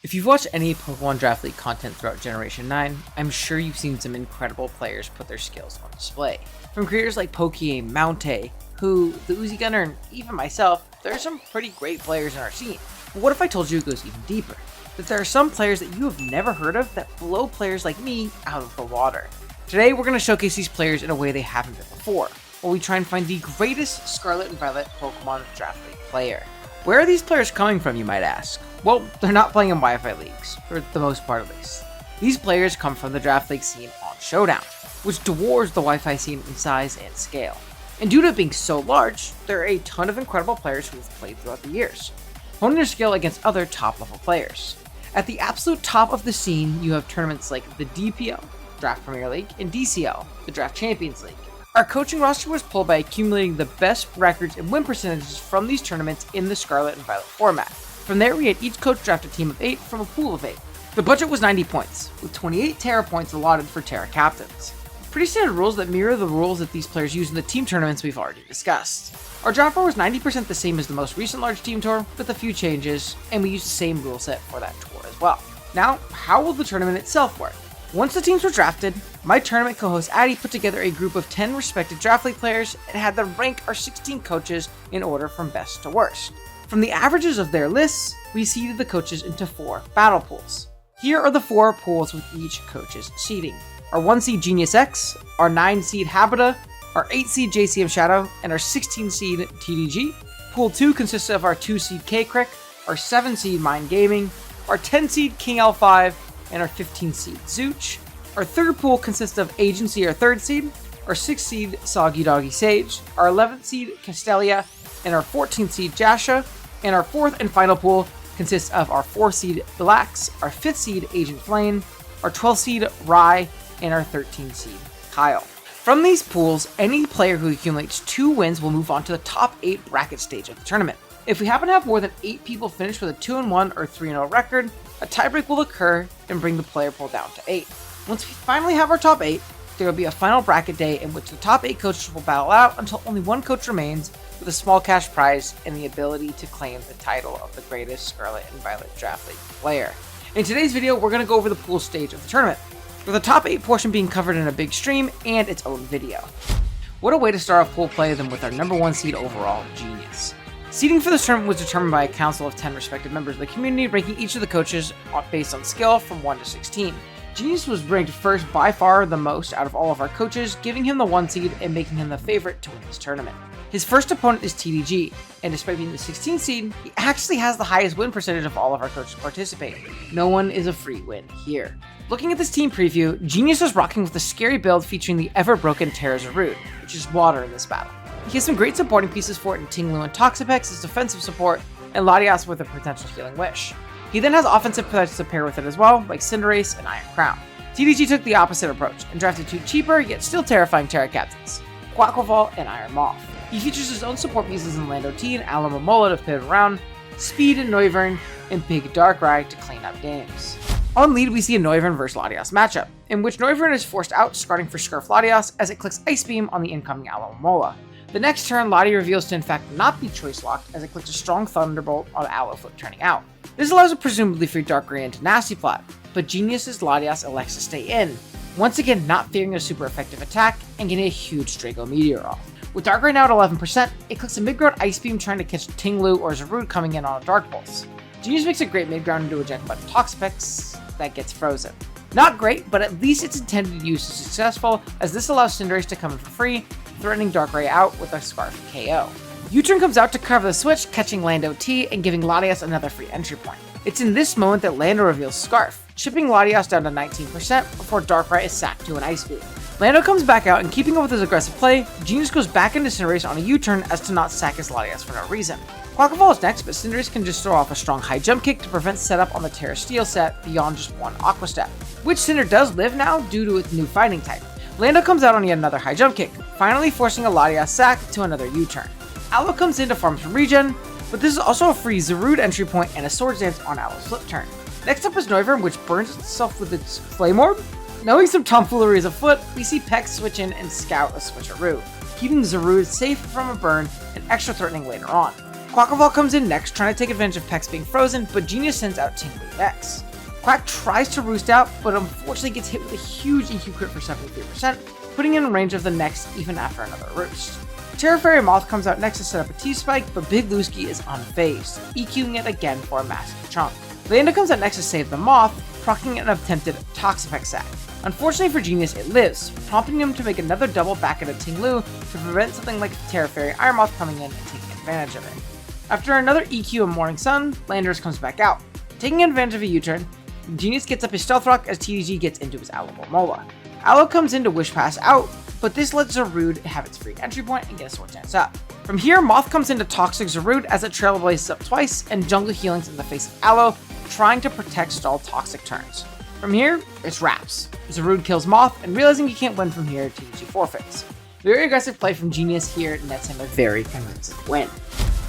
If you've watched any Pokemon Draft League content throughout Generation 9, I'm sure you've seen some incredible players put their skills on display. From creators like Pokeaim, Mountay, who, the Uzi Gunner, and even myself, there are some pretty great players in our scene. But what if I told you it goes even deeper? That there are some players that you have never heard of that blow players like me out of the water. Today we're going to showcase these players in a way they haven't been before, while we try and find the greatest Scarlet and Violet Pokemon Draft League player. Where are these players coming from, you might ask? Well, they're not playing in Wi-Fi leagues, for the most part at least. These players come from the Draft League scene on Showdown, which dwarfs the Wi-Fi scene in size and scale. And due to it being so large, there are a ton of incredible players who have played throughout the years, honing their skill against other top-level players. At the absolute top of the scene, you have tournaments like the DPL, Draft Premier League, and DCL, the Draft Champions League. Our coaching roster was pulled by accumulating the best records and win percentages from these tournaments in the Scarlet and Violet format. From there, we had each coach draft a team of 8 from a pool of 8. The budget was 90 points, with 28 Terra points allotted for Terra captains. Pretty standard rules that mirror the rules that these players use in the team tournaments we've already discussed. Our draft tour was 90% the same as the most recent large team tour, with a few changes, and we used the same rule set for that tour as well. Now, how will the tournament itself work? Once the teams were drafted, my tournament co-host Addy put together a group of 10 respected Draft League players and had them rank our 16 coaches in order from best to worst. From the averages of their lists, we seeded the coaches into 4 battle pools. Here are the 4 pools with each coach's seeding. Our 1 seed Genius X, our 9 seed Habita, our 8 seed JCM Shadow, and our 16 seed TDG. Pool 2 consists of our 2 seed K-Crick, our 7 seed Mind Gaming, our 10 seed King L5, and our 15 seed Zooch. Our third pool consists of Agency, our 3rd seed, our 6th seed Soggy Doggy Sage, our 11th seed Castelia, and our 14th seed Jasha. And our 4th and final pool consists of our 4th seed Delax, our 5th seed Agent Flame, our 12th seed Rye, and our 13th seed Kyle. From these pools, any player who accumulates 2 wins will move on to the top 8 bracket stage of the tournament. If we happen to have more than 8 people finish with a 2-1 or 3-0 record, a tiebreak will occur and bring the player pool down to 8. Once we finally have our top 8, there will be a final bracket day in which the top 8 coaches will battle out until only one coach remains, with a small cash prize and the ability to claim the title of the greatest Scarlet and Violet Draft League player. In today's video, we're going to go over the pool stage of the tournament, with the top 8 portion being covered in a big stream and its own video. What a way to start off pool play than with our number 1 seed overall, Genius. Seeding for this tournament was determined by a council of 10 respective members of the community, ranking each of the coaches based on skill from 1 to 16. Genius was ranked first by far the most out of all of our coaches, giving him the 1 seed and making him the favorite to win this tournament. His first opponent is TDG, and despite being the 16th seed, he actually has the highest win percentage of all of our coaches participating. No one is a free win here. Looking at this team preview, Genius is rocking with a scary build featuring the ever-broken Terra Zarude, which is water in this battle. He has some great supporting pieces for it in Tinglu and Toxapex as defensive support, and Latias with a potential healing wish. He then has offensive potential to pair with it as well, like Cinderace and Iron Crown. TDG took the opposite approach, and drafted 2 cheaper, yet still terrifying Terra captains, Quaquaval and Iron Moth. He features his own support pieces in Lando T and Alamomola to pivot around, Speed and Noivern, and Big Darkrai to clean up games. On lead, we see a Noivern vs Latias matchup, in which Noivern is forced out, discarding for Scarf Latias as it clicks Ice Beam on the incoming Alamomola. The next turn, Lottie reveals to in fact not be choice locked as it clicks a strong Thunderbolt on Alofoot turning out. This allows a presumably free Darkrai into Nasty Plot, but Genius's Latias elects to stay in, once again not fearing a super effective attack and getting a huge Draco Meteor off. With Darkrai now at 11%, it clicks a mid-ground Ice Beam trying to catch Tinglu or Zarude coming in on a Dark Pulse. Genius makes a great mid-ground into a Eject Button Toxapex that gets frozen. Not great, but at least its intended use is successful, as this allows Cinderace to come in for free, threatening Darkrai out with a Scarf KO. U-Turn comes out to cover the switch, catching Lando T and giving Latias another free entry point. It's in this moment that Lando reveals Scarf, chipping Latias down to 19% before Darkrai is sacked to an Ice Beam. Lando comes back out, and keeping up with his aggressive play, Genius goes back into Cinderace on a U-turn as to not sack his Latias for no reason. Quaquaval is next, but Cinderace can just throw off a strong high jump kick to prevent setup on the Terra Steel set beyond just one Aqua Step, which Cinder does live now due to its new fighting type. Lando comes out on yet another high jump kick, finally forcing a Latias sack to another U-turn. Aloe comes in to farm some regen, but this is also a free Zarude entry point and a Swords Dance on Aloe's flip turn. Next up is Noivern, which burns itself with its Flame Orb. Knowing some tomfoolery is afoot, we see Peck switch in and scout a switcheroo, keeping Zarude safe from a burn and extra threatening later on. Quackleval comes in next, trying to take advantage of Pex being frozen, but Genius sends out Ting Lu next. Quack tries to roost out, but unfortunately gets hit with a huge EQ crit for 73%, putting him in range of the next even after another roost. Terra Fairy Moth comes out next to set up a T-Spike, but Big Lusky is unfazed, EQing it again for a massive chunk. Leander comes out next to save the Moth, proccing an attempted Toxapex sack. Unfortunately for Genius, it lives, prompting him to make another double back at a Ting Lu to prevent something like Terra Fairy Iron Moth coming in and taking advantage of it. After another EQ of Morning Sun, Landers comes back out. Taking advantage of a U-turn, Genius gets up his Stealth Rock as TDG gets into his Aloe Mola. Aloe comes in to Wish Pass out, but this lets Zarude have its free entry point and get a Sword Dance up. From here, Moth comes into Toxic Zarude as it Trailblazes up twice and Jungle Healings in the face of Aloe, trying to protect stalled Toxic turns. From here, it's wraps. Zarude kills Moth, and realizing he can't win from here, TDG forfeits. Very aggressive play from Genius here nets him a very convincing win.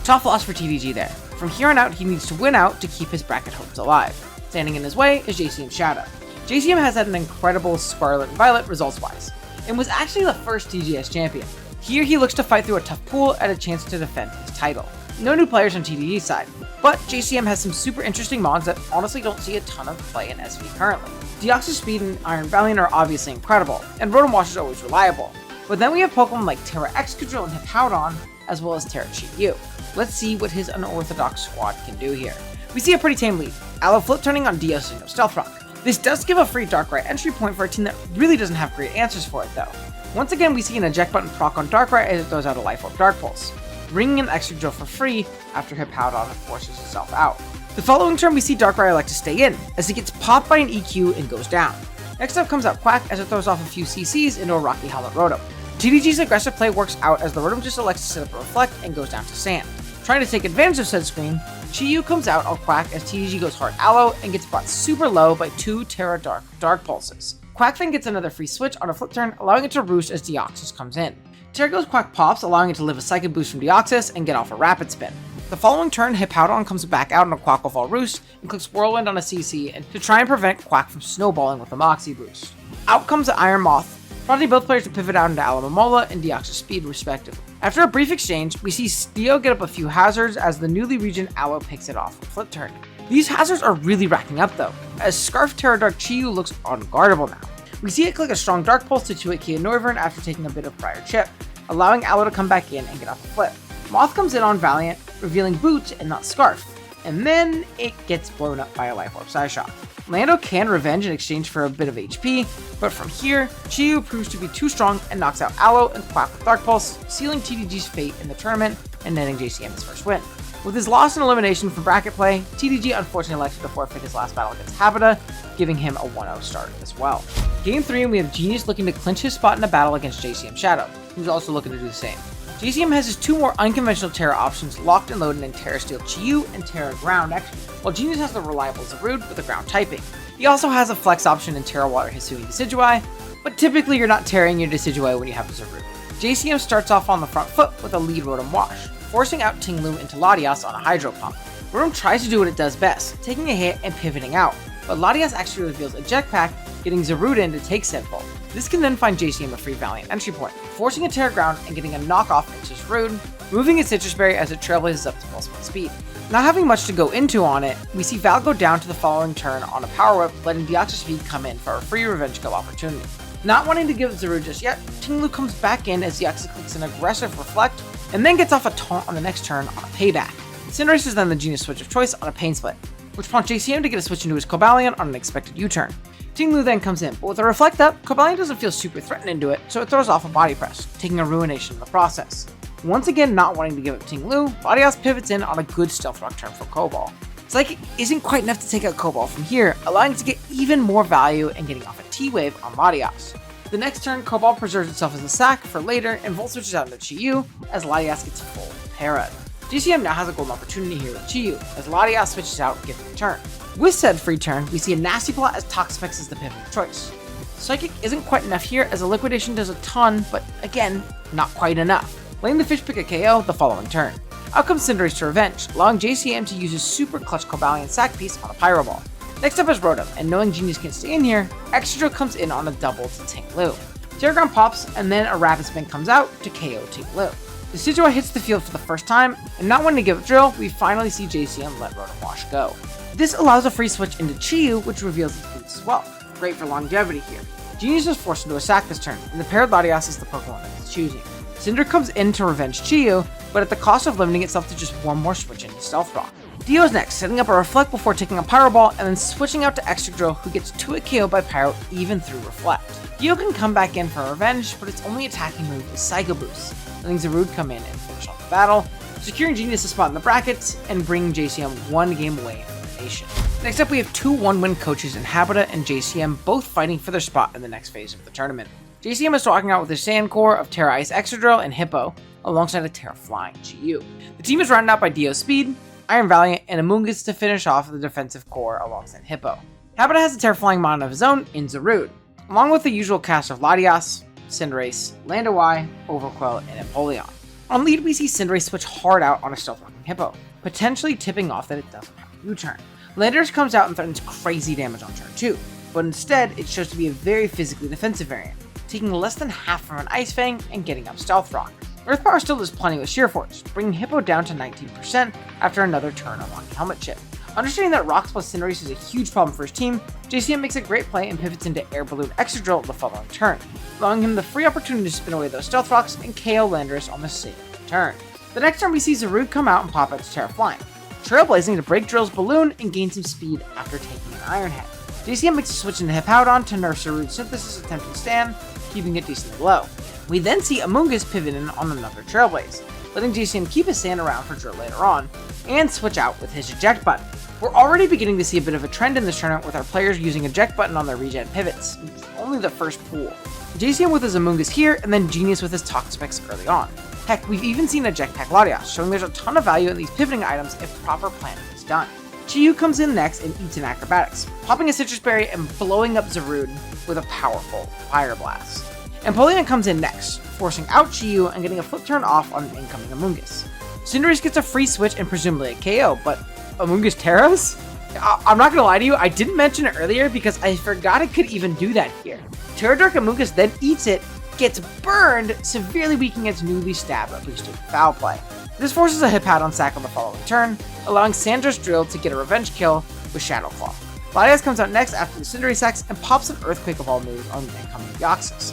Tough loss for TDG there. From here on out, he needs to win out to keep his bracket hopes alive. Standing in his way is JCM Shadow. JCM has had an incredible Scarlet and Violet results-wise, and was actually the first TGS champion. Here he looks to fight through a tough pool and a chance to defend his title. No new players on TDG's side, but JCM has some super interesting mods that honestly don't see a ton of play in SV currently. Deoxys Speed and Iron Valiant are obviously incredible, and Rotom Wash is always reliable, but then we have Pokemon like Terra Excadrill and Hippowdon, as well as Terra Chi-Yu. Let's see what his unorthodox squad can do here. We see a pretty tame lead, Aloe flip turning on Dio no Stealth Rock. This does give a free Darkrai entry point for a team that really doesn't have great answers for it though. Once again, we see an eject button proc on Darkrai as it throws out a Life Orb Dark Pulse, bringing in Excadrill for free after Hippowdon forces itself out. The following turn, we see Darkrai elect to stay in, as he gets popped by an EQ and goes down. Next up comes out Quack as it throws off a few CCs into a Rocky Helmet Rotom. TDG's aggressive play works out as the Rotom just elects to set up a Reflect and goes down to Sand. Trying to take advantage of said screen, Chi-Yu comes out on Quack as TDG goes hard Aloe and gets brought super low by 2 Terra Dark Pulses. Quack then gets another free switch on a flip turn, allowing it to roost as Deoxys comes in. Terra goes Quack pops, allowing it to live a Psychic Boost from Deoxys and get off a Rapid Spin. The following turn, Hippowdon comes back out on a Quackleval Roost and clicks Whirlwind on a CC and to try and prevent Quack from snowballing with a Moxie Boost. Out comes the Iron Moth, prompting both players to pivot out into Aloe Mola and Deoxys Speed respectively. After a brief exchange, we see Steel get up a few hazards as the newly regened Aloe picks it off for flip turn. These hazards are really racking up though, as Scarf Terra Dark Chi-Yu looks unguardable now. We see it click a strong Dark Pulse to 2-hit Kia Noivern after taking a bit of prior chip, allowing Aloe to come back in and get off a flip. Moth comes in on Valiant, revealing Boot and not Scarf, and then it gets blown up by a Life Orb Psyshock. Lando can revenge in exchange for a bit of HP, but from here, Chi-Yu proves to be too strong and knocks out Aloe and Quack with Dark Pulse, sealing TDG's fate in the tournament and netting JCM his first win. With his loss and elimination from bracket play, TDG unfortunately elected to forfeit his last battle against Habita, giving him a 1-0 start as well. Game 3, we have Genius looking to clinch his spot in a battle against JCM Shadow, who's also looking to do the same. JCM has his 2 more unconventional Terra options locked and loaded in Terra Steel Chi-Yu and Terra Ground X, while Genius has the reliable Zarude with a ground typing. He also has a flex option in Terra Water Hisui Decidueye, but typically you're not tearing your Decidueye when you have a Zarude. JCM starts off on the front foot with a lead Rotom Wash, forcing out Ting Lu into Latias on a Hydro Pump. Rotom tries to do what it does best, taking a hit and pivoting out, but Latias actually reveals a Jetpack, getting Zarude in to take said bolt. This can then find JCM a free Valiant entry point, forcing a Terra Ground and getting a knockoff into Zarude, moving its Citrus Berry as it trailblazes up to full speed. Not having much to go into on it, we see Val go down to the following turn on a Power Whip, letting Deoxys Speed come in for a free Revenge Kill opportunity. Not wanting to give it Zarude just yet, Ting Lu comes back in as Deoxys clicks an aggressive Reflect, and then gets off a Taunt on the next turn on a Payback. Cinderace is then the Genius switch of choice on a Pain Split, which prompts JCM to get a switch into his Cobalion on an expected U-turn. Ting Lu then comes in, but with a Reflect up, Cobalion doesn't feel super threatened into it, so it throws off a Body Press, taking a Ruination in the process. Once again not wanting to give up Ting Lu, Latias pivots in on a good Stealth Rock turn for Cobalt. Psychic isn't quite enough to take out Cobalt from here, allowing it to get even more value and getting off a T-Wave on Latias. The next turn, Cobalt preserves itself as a sack for later and Volt switches out into Chi-Yu as Latias gets full Parad. JCM now has a golden opportunity here with Chi-Yu as Latias switches out, giving the turn. With said free turn, we see a nasty plot as Toxapex is the pivot of choice. Psychic isn't quite enough here as a Liquidation does a ton, but again, not quite enough, letting the fish pick a KO the following turn. Out comes Cinderace to revenge, allowing JCM to use his super clutch Cobalion sack piece on a Pyro Ball. Next up is Rotom, and knowing Genius can stay in here, Excadrill comes in on a double to Ting Lu. Terra Ground pops, and then a Rapid Spin comes out to KO Ting Lu. Decidueye hits the field for the first time, and not wanting to give up drill, we finally see JCM let Rotom Wash go. This allows a free switch into Chi-Yu, which reveals its boots as well. Great for longevity here. Genius is forced into a sack this turn, and the paired Latias is the Pokemon of its choosing. Cinder comes in to revenge Chi-Yu, but at the cost of limiting itself to just one more switch into Stealth Rock. Dio is next, setting up a Reflect before taking a Pyro Ball, and then switching out to Excadrill, who gets 2-hit KO by Pyro even through Reflect. Dio can come back in for revenge, but its only attacking move is Psycho Boost, letting Zarude come in and finish off the battle, securing Genius a spot in the brackets, and bringing JCM one game away from the nation. Next up, we have two one-win coaches in Habitat and JCM, both fighting for their spot in the next phase of the tournament. JCM is rocking out with his Sand Core of Terra Ice Excadrill and Hippo, alongside a Terra Flying Chi-Yu. The team is rounded out by Dio Speed, Iron Valiant, and Amoonguss to finish off the defensive core alongside Hippo. Habitat has a Terra Flying Mon of his own in Zarude, along with the usual cast of Latias, Cinderace, Landawai, Overqwell, and Empoleon. On lead, we see Cinderace switch hard out on a Stealth Rocking Hippo, potentially tipping off that it doesn't have a U-turn. Landorus comes out and threatens crazy damage on turn 2, but instead it shows to be a very physically defensive variant, taking less than half from an Ice Fang and getting up Stealth Rock. Earth Power still does plenty with Sheer Force, bringing Hippo down to 19% after another turn unlocking Helmet Chip. Understanding that Rocks plus Cinderace is a huge problem for his team, JCM makes a great play and pivots into Air Balloon Excadrill the following turn, allowing him the free opportunity to spin away those Stealth Rocks and KO Landorus on the same turn. The next turn we see Zarude come out and pop out to Terra Flying, trailblazing to break Drill's balloon and gain some speed after taking an Iron Head. JCM makes a switch into Hippowdon to nerf Zarude's Synthesis attempting stand, keeping it decently low. We then see Amoonguss pivot in on another Trailblaze, letting JCM keep his sand around for Drill later on, and switch out with his eject button. We're already beginning to see a bit of a trend in this tournament with our players using eject button on their regen pivots, only the first pool. JCM with his Amoonguss here, and then Genius with his Toxapex early on. Heck, we've even seen a Jetpack Latias, showing there's a ton of value in these pivoting items if proper planning is done. Chi-Yu comes in next and eats an Acrobatics, popping a Citrus Berry and blowing up Zarude with a powerful Fire Blast. Empoleon comes in next, forcing out Chi-Yu and getting a flip turn off on an incoming Amoonguss. Cinderace gets a free switch and presumably a KO, but Amoonguss Terras? I'm not gonna lie to you, I didn't mention it earlier because I forgot it could even do that here. Terra Dark Amoonguss then eats it, gets burned, severely weakening its newly stabbed boosted Foul Play. This forces a Hippowdon sack on the following turn, allowing Sandra's Drill to get a revenge kill with Shadow Claw. Latias comes out next after the Cinderace sacks and pops an Earthquake of all moves on the incoming Deoxys,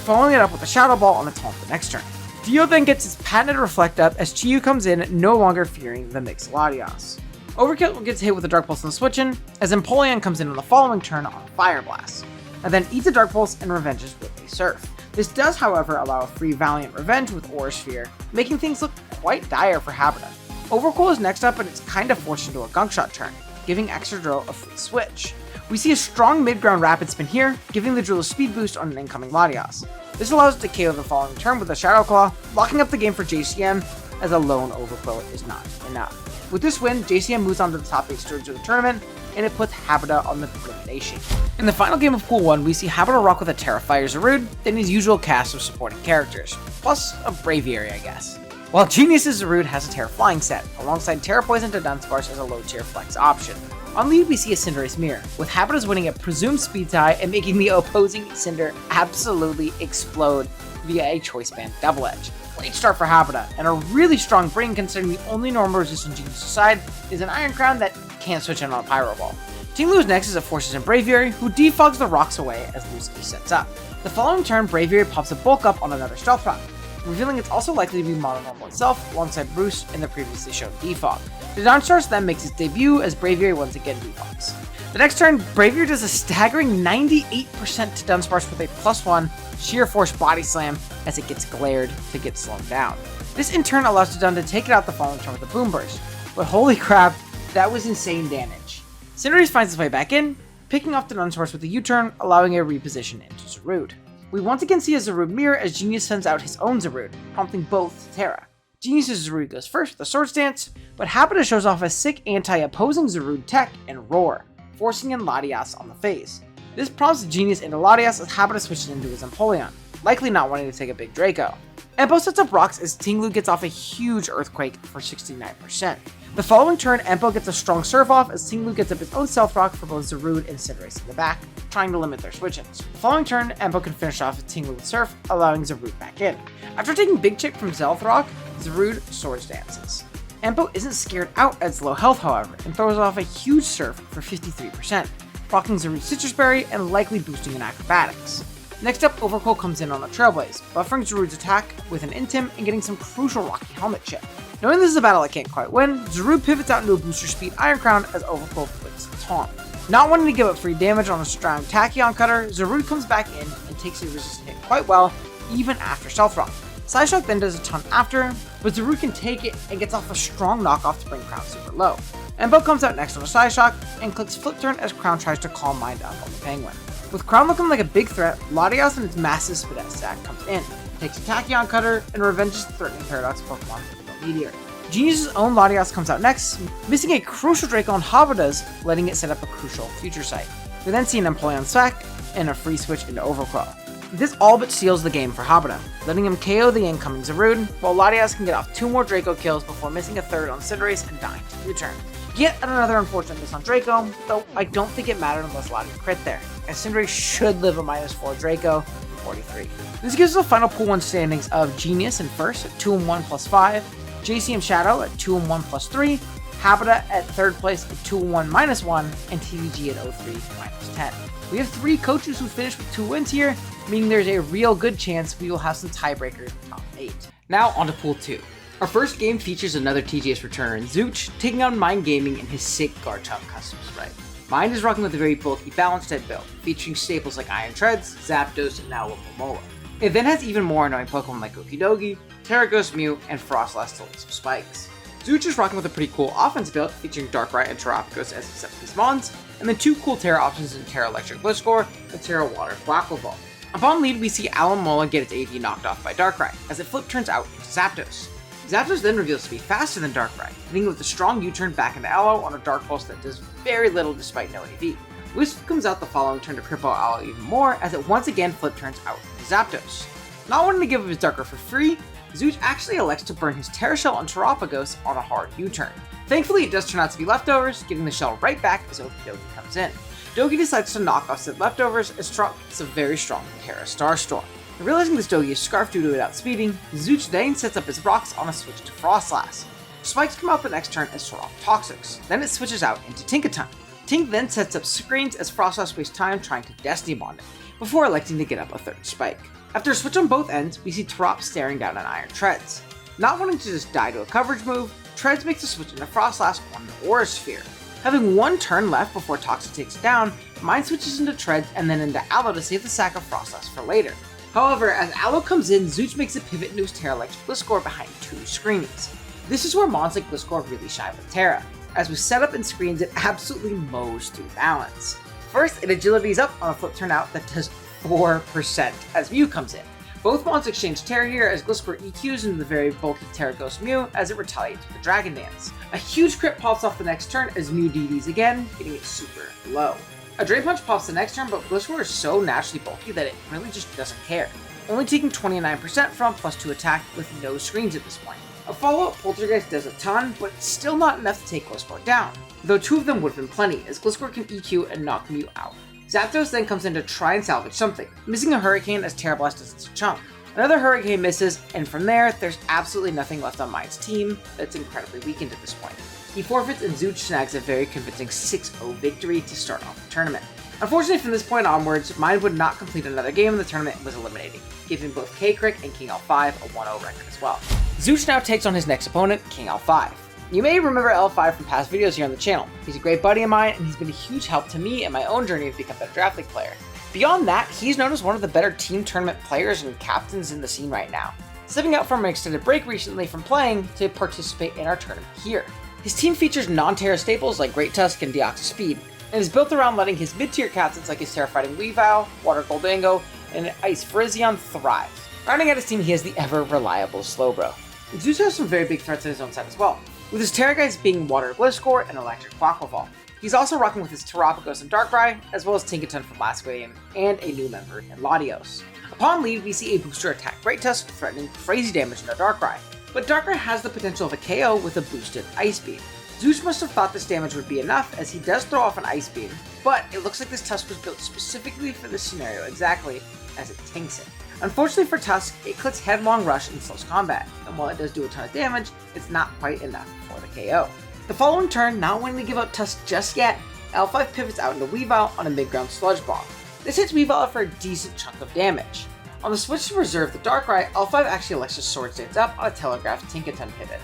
following it up with a Shadow Ball on its home the next turn. Dio then gets his patented Reflect up as Chi-Yu comes in, no longer fearing the mixed Latias. Overkill gets hit with a Dark Pulse on the switch-in, as Empoleon comes in on the following turn on Fire Blast, and then eats a Dark Pulse and revenges with a Surf. This does, however, allow a free Valiant Revenge with Aura Sphere, making things look quite dire for Habitat. Overcool is next up, and it's kind of forced into a Gunk Shot turn, giving Excadrill a free switch. We see a strong mid-ground Rapid Spin here, giving the Drill a speed boost on an incoming Latias. This allows it to KO the following turn with a Shadow Claw, locking up the game for JCM, as a lone Overquill is not enough. With this win, JCM moves on to the top 8 stage of the tournament, and it puts Habitat on the elimination. In the final game of Pool 1, we see Habitat rock with a Terrifier Zarude, then his usual cast of supporting characters, plus a Braviary, I guess. While Genius's Zarude has a Terra Flying set, alongside Terra Poison to Dunsparce as a low tier flex option. On lead, we see a Cinderace Mirror, with Habitat winning a presumed speed tie and making the opposing Cinder absolutely explode via a Choice Band Double Edge. Great start for Habitat, and a really strong bring considering the only normal resistant Genius side is an Iron Crown that can't switch in on a Pyro Ball. Team Lu's next is a Forces and Braviary, who defogs the rocks away as Luski sets up. The following turn, Braviary pops a Bulk Up on another Stealth Rock, revealing it's also likely to be mono-normal itself, alongside Bruce in the previously shown defog. The Dunsparce then makes its debut as Braviary once again defogs. The next turn, Braviary does a staggering 98% to Dunsparce with a +1 Sheer Force Body Slam as it gets glared to get slowed down. This in turn allows Dun to take it out the following turn with a Boom Burst, but holy crap, that was insane damage. Cinderace finds its way back in, picking off the Dunsparce with a U-turn, allowing a reposition into Zarude. We once again see a Zarude mirror as Genius sends out his own Zarude, prompting both to Terra. Genius's Zarude goes first with a Swords Dance, but Habitat shows off a sick anti-opposing Zarude tech and Roar, forcing in Latias on the phase. This prompts Genius into Latias as Habitat switches into his Empoleon, likely not wanting to take a big Draco. Empo sets up rocks as Tinglu gets off a huge Earthquake for 69%. The following turn, Empo gets a strong Surf off as Tinglu gets up his own Stealth Rock for both Zarude and Cinderace in the back, trying to limit their switch-ins. The following turn, Empo can finish off with Tinglu with Surf, allowing Zarude back in. After taking Big Chip from Stealth Rock, Zarude Swords Dances. Empo isn't scared out at its low health, however, and throws off a huge Surf for 53%, rocking Zarude's Citrus Berry and likely boosting in Acrobatics. Next up, Overcoat comes in on the Trailblaze, buffering Zarude's attack with an Intim and getting some crucial Rocky Helmet chip. Knowing this is a battle I can't quite win, Zarude pivots out into a booster speed Iron Crown as Overcoat flicks the taunt. Not wanting to give up free damage on a strong Tachyon Cutter, Zarude comes back in and takes a resistant hit quite well, even after Stealth Rock. Psyshock then does a ton after, but Zarude can take it and gets off a strong knockoff to bring Crown super low. Empo comes out next on a Psyshock and clicks Flip Turn as Crown tries to Calm Mind up on the Penguin. With Crown looking like a big threat, Latias and its massive Spidette stack comes in, takes a Tachyon Cutter, and revenges the threatening Paradox Pokemon with a Meteor. Genius's own Latias comes out next, missing a crucial Draco on Habitas, letting it set up a crucial future sight. We then see an Empoleon sack and a free switch into Overclaw. This all but seals the game for Habita, letting him KO the incoming Zarude, while Latias can get off 2 more Draco kills before missing a third on Cinderace and dying to U-turn. Yet another unfortunate miss on Draco, though I don't think it mattered unless Latias crit there, as Cinderace should live a -4 Draco for 43. This gives us a final pool 1 standings of Genius in first at 2-1 plus 5, JCM Shadow at 2-1 plus 3, Habita at third place at 2-1 minus 1, and TVG at 0-3 minus 10. We have 3 coaches who finished with 2 wins here, meaning there's a real good chance we will have some tiebreakers in the top 8. Now on to Pool 2. Our first game features another TGS returner in Zooch, taking on Mind Gaming in his sick Garchomp custom sprite. Mind is rocking with a very bulky balanced head build, featuring staples like Iron Treads, Zapdos, and now Locomola. It then has even more annoying Pokemon like Okidogi, Terraghost Mew, and Frostlass to lead some spikes. Zooch is rocking with a pretty cool offense build, featuring Darkrai and Terrapagos as its set-piece mons, and then 2 cool Terra options in Terra Electric Blitzcore and Terra Water Quacklevolt. Upon lead, we see Alomola get its AV knocked off by Darkrai, as it flip turns out into Zapdos. Zapdos then reveals to be faster than Darkrai, hitting it with a strong U-turn back into Aloe on a Dark Pulse that does very little despite no AV. Wisp comes out the following turn to cripple Aloe even more, as it once again flip turns out into Zapdos. Not wanting to give up his Darker for free, Zooch actually elects to burn his Terra Shell on Terrapagos on a hard U-turn. Thankfully, it does turn out to be leftovers, getting the shell right back as Okidogi comes in. Dogi decides to knock off said leftovers as Trump gets a very strong Terra Starstorm. Realizing this Dogi is scarfed due to it outspeeding, Zooch then sets up his rocks on a switch to Frostlass. Spikes come out the next turn as Sorok Toxics, then it switches out into Tinkaton. Tink then sets up screens as Frostlass wastes time trying to Destiny Bond it, before electing to get up a third Spike. After a switch on both ends, we see Terap staring down at Iron Treads. Not wanting to just die to a coverage move, Treads makes a switch into Frostlass on the Aura Sphere. Having 1 turn left before Toxic takes it down, Mind switches into Treads and then into Aloe to save the sack of Frostlass for later. However, as Aloe comes in, Zooch makes a pivot into his Terra Electric Blitzcore behind 2 screens. This is where mons like Blitzcore really shine with Terra. As we set up and screens, it absolutely mows through balance. First, it agilities up on a flip turn out that does 4% as Mew comes in. Both mons exchange Terra here as Gliscor EQs into the very bulky Terraghost Mew as it retaliates with the Dragon Dance. A huge crit pops off the next turn as Mew DDs again, getting it super low. A Drain Punch pops the next turn, but Gliscor is so naturally bulky that it really just doesn't care, only taking 29% from +2 attack with no screens at this point. A follow-up Poltergeist does a ton, but still not enough to take Gliscor down, though 2 of them would have been plenty, as Gliscor can EQ and knock Mew out. Zapdos then comes in to try and salvage something, missing a Hurricane as Terra Blast does its chunk. Another Hurricane misses, and from there, there's absolutely nothing left on Mind's team that's incredibly weakened at this point. He forfeits and Zooch snags a very convincing 6-0 victory to start off the tournament. Unfortunately, from this point onwards, Mind would not complete another game in the tournament and was eliminated, giving both K-Crick and King L5 a 1-0 record as well. Zooch now takes on his next opponent, King L5. You may remember L5 from past videos here on the channel. He's a great buddy of mine, and he's been a huge help to me in my own journey of becoming a better Draft League player. Beyond that, he's known as one of the better team tournament players and captains in the scene right now, stepping out from an extended break recently from playing to participate in our tournament here. His team features non-Terra staples like Great Tusk and Deoxys Speed, and is built around letting his mid-tier captains like his Terra-Fighting Weavile, Water Goldango, and Ice Virizion thrive. Rounding out his team, he has the ever-reliable Slowbro. Zeus has some very big threats on his own side as well, with his Terra guys being Water Gliscor and Electric Quacklevolt. He's also rocking with his Terrapagos and Darkrai, as well as Tinkaton from last game, and a new member in Latios. Upon lead, we see a booster attack Great Tusk threatening crazy damage into Darkrai, but Darkrai has the potential of a KO with a boosted Ice Beam. Zeus must have thought this damage would be enough, as he does throw off an Ice Beam, but it looks like this Tusk was built specifically for this scenario exactly as it tanks it. Unfortunately for Tusk, it clicks Headlong Rush in close combat, and while it does do a ton of damage, it's not quite enough for the KO. The following turn, not wanting to give up Tusk just yet, L5 pivots out into Weavile on a mid-ground Sludge Bomb. This hits Weavile for a decent chunk of damage. On the switch to reserve the Darkrai, L5 actually elects to Swords Dance up on a Telegraph Tinkaton pivot.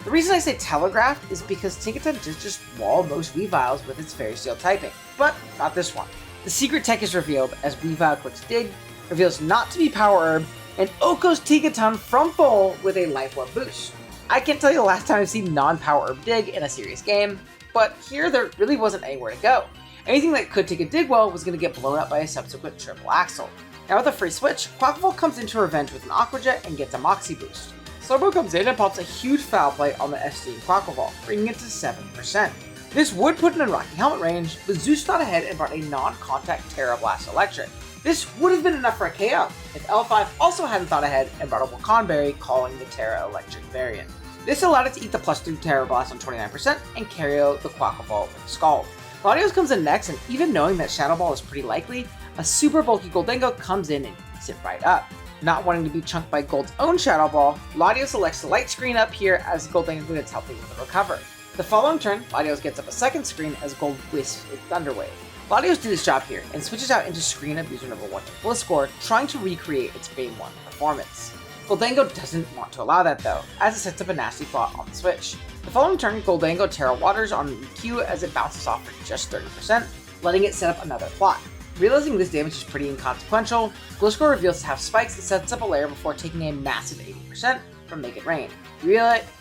The reason I say Telegraph is because Tinkaton does just wall most Weaviles with its Fairy Steel typing, but not this one. The secret tech is revealed as Weavile clicks Dig, reveals not to be Power Herb, and Oko's Tinkaton from full with a Life Orb boost. I can't tell you the last time I've seen non-Power Herb Dig in a serious game, but here there really wasn't anywhere to go. Anything that could take a Dig well was going to get blown up by a subsequent Triple Axle. Now with a free switch, Quaquaval comes into revenge with an Aqua Jet and gets a Moxie boost. Slowbro comes in and pops a huge Foul Play on the SD and Quaquaval, bringing it to 7%. This would put it in Rocky Helmet range, but Zeus thought ahead and brought a non-contact Terra Blast Electric. This would have been enough for a KO, if L5 also hadn't thought ahead and brought a Wakanberry calling the Terra Electric variant. This allowed it to eat the +3 Terra Blast on 29% and carry out the Quaquaval with Scald. Latios comes in next, and even knowing that Shadow Ball is pretty likely, a super bulky Goldengo comes in and eats it right up. Not wanting to be chunked by Gold's own Shadow Ball, Latios elects to Light Screen up here as Goldengo gets healthy with a recover. The following turn, Latios gets up a second screen as Gold wisps its Thunder Wave. Latios did his job here and switches out into Screen Up user number 1 to Gliscor, trying to recreate its Game 1 performance. Goldengo doesn't want to allow that though, as it sets up a nasty plot on the switch. The following turn, Goldengo Terra Waters on an EQ as it bounces off for just 30%, letting it set up another plot. Realizing this damage is pretty inconsequential, Gliscor reveals to have spikes and sets up a layer before taking a massive 80% from Make It Rain,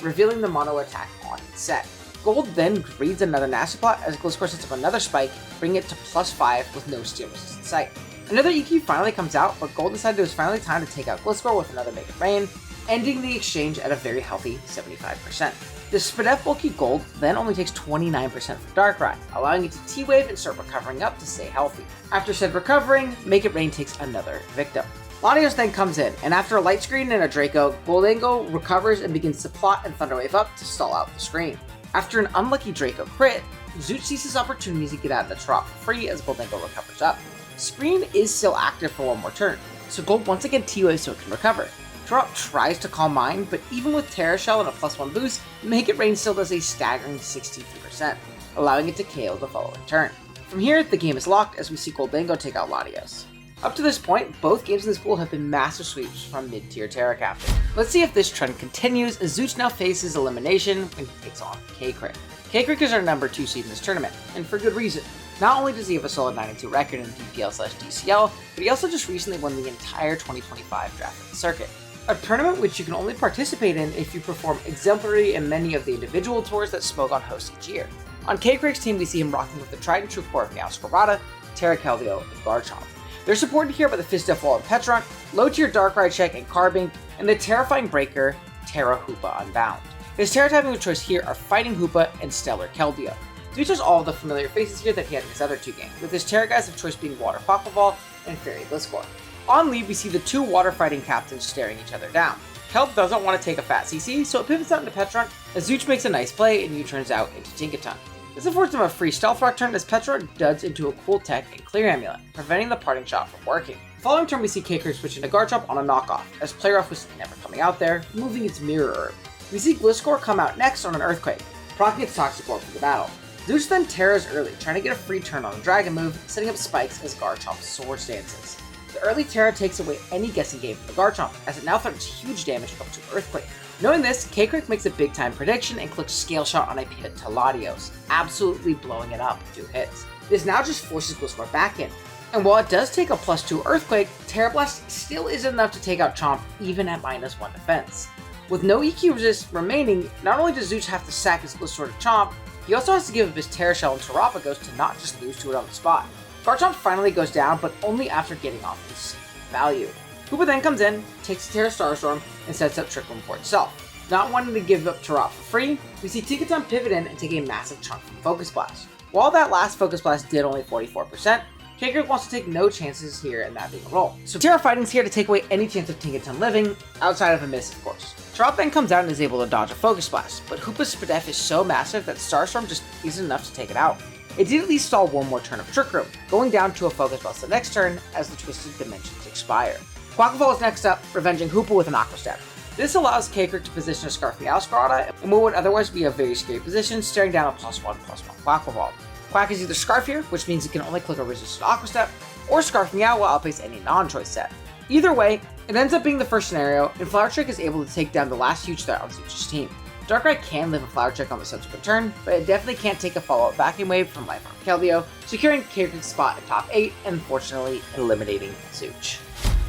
revealing the mono attack on its set. Gold then reads another nasty plot as Gliscor sets up another spike, bringing it to +5 with no steel resist in sight. Another EQ finally comes out, but Gold decided it was finally time to take out Gliscor with another Make It Rain, ending the exchange at a very healthy 75%. The Spadef bulky Gold then only takes 29% from Darkrai, allowing it to T-Wave and start recovering up to stay healthy. After said recovering, Make It Rain takes another victim. Latios then comes in, and after a Light Screen and a Draco, Goldengo recovers and begins to plot and Thunder Wave up to stall out the screen. After an unlucky Draco crit, Zeus sees his opportunity to get out of the Trop for free as Goldengo recovers up. Screen is still active for one more turn, so Gold once again T-Wave so it can recover. Trop tries to Calm Mind, but even with Terra Shell and a +1 boost, Make It Rain still does a staggering 63%, allowing it to KO the following turn. From here, the game is locked as we see Goldengo take out Latios. Up to this point, both games in this pool have been massive sweeps from mid-tier Terra Captain. Let's see if this trend continues as Zeus now faces elimination when he takes on K-Crick. K-Crick is our number 2 seed in this tournament, and for good reason. Not only does he have a solid 9-2 record in DPL/DCL, but he also just recently won the entire 2025 draft of the circuit. A tournament which you can only participate in if you perform exemplary in many of the individual tours that Smogon hosts each year. On K-Crick's team, we see him rocking with the tried and true core of Meowscarada, Terra Keldeo, and Garchomp. They're supported here by the Fizdef Wall and Petron, low-tier Darkrai Check and Carbink, and the terrifying breaker, Terra Hoopa Unbound. His Terra typing of choice here are Fighting Hoopa and Stellar Keldeo. Features all of the familiar faces here that he had in his other 2 games, with his Terra guys of choice being Water Quaquaval and Fairy Gliscor. On lead, we see the 2 water fighting captains staring each other down. Keld doesn't want to take a fat CC, so it pivots out into Petron as Zeus makes a nice play and U-turns out into Tinkaton. This affords him a free Stealth Rock turn as Petron duds into a cool tech and Clear Amulet, preventing the parting shot from working. Following turn, we see K-Crick switch into Garchomp on a knockoff, as Play Rough was never coming out there, moving its Mirror Herb. We see Gliscor come out next on an Earthquake, proccing its Toxic Orb for the battle. Zeus then Terras early, trying to get a free turn on a Dragon move, setting up spikes as Garchomp Swords Dances. The early Terra takes away any guessing game for the Garchomp, as it now threatens huge damage up to Earthquake. Knowing this, K-Crick makes a big time prediction and clicks Scale Shot on a pivot to Latios, absolutely blowing it up with 2 hits. This now just forces Gliscor back in, and while it does take a +2 Earthquake, Terra Blast still isn't enough to take out Chomp even at -1 defense. With no EQ resist remaining, not only does Zeus have to sack his Gliscor to Chomp, he also has to give up his Terra Shell and Terapagos to not just lose to it on the spot. Garchomp finally goes down, but only after getting off his safe value. Hoopa then comes in, takes the Terra Starstorm, and sets up Trick Room for itself. Not wanting to give up Terap for free, we see Tinkaton pivot in and take a massive chunk from Focus Blast. While that last Focus Blast did only 44%, K-Crick wants to take no chances here and that being a roll. So Terra Fighting's here to take away any chance of Tinkaton living, outside of a miss of course. Tarot then comes out and is able to dodge a Focus Blast, but Hoopa's Spadef is so massive that Starstorm just isn't enough to take it out. It did at least stall one more turn of Trick Room, going down to a Focus Blast the next turn as the Twisted Dimensions expire. Quacklevolt is next up, revenging Hoopa with an Aqua Step. This allows K-Crick to position a Scarf Meowscarada in what would otherwise be a very scary position, staring down a +1/+1 Quacklevolt. Quack is either Scarf here, which means it can only click a resistant Aqua Step, or Scarf Meow will outpace any non-choice set. Either way, it ends up being the first scenario, and Flower Trick is able to take down the last huge threat on Zooch's team. Darkrai can live a Flower Trick on the subsequent turn, but it definitely can't take a follow-up Vacuum Wave from Life Arm Keldeo, securing K-Crick's spot at top 8 and unfortunately eliminating Zooch.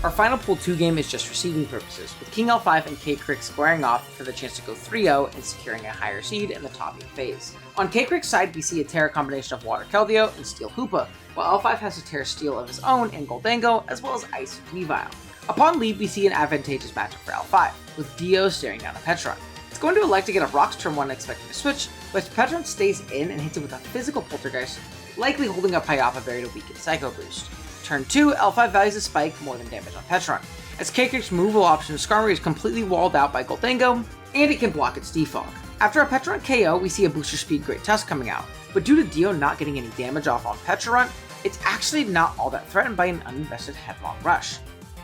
Our final pool 2 game is just for seeding purposes, with King L5 and K-Crick squaring off for the chance to go 3-0 and securing a higher seed in the top 8 phase. On K-Crick's side, we see a Terra combination of Water Keldeo and Steel Hoopa, while L5 has a Terra Steel of his own in Goldango, as well as Ice Weavile. Upon lead, we see an advantageous matchup for L5, with Dio staring down a Petron. It's going to elect to get a Rocks turn 1 expecting to switch, but Petron stays in and hits it with a physical Poltergeist, likely holding up Hyapa Berry to weaken Psycho Boost. Turn 2, L5 values a Spike more than damage on Petron, as K-Crick's removal option Skarmory is completely walled out by Goldango, and it can block its Defog. After a Petron KO, we see a Booster Speed Great Tusk coming out, but due to Dio not getting any damage off on Petron, it's actually not all that threatened by an uninvested Headlong Rush.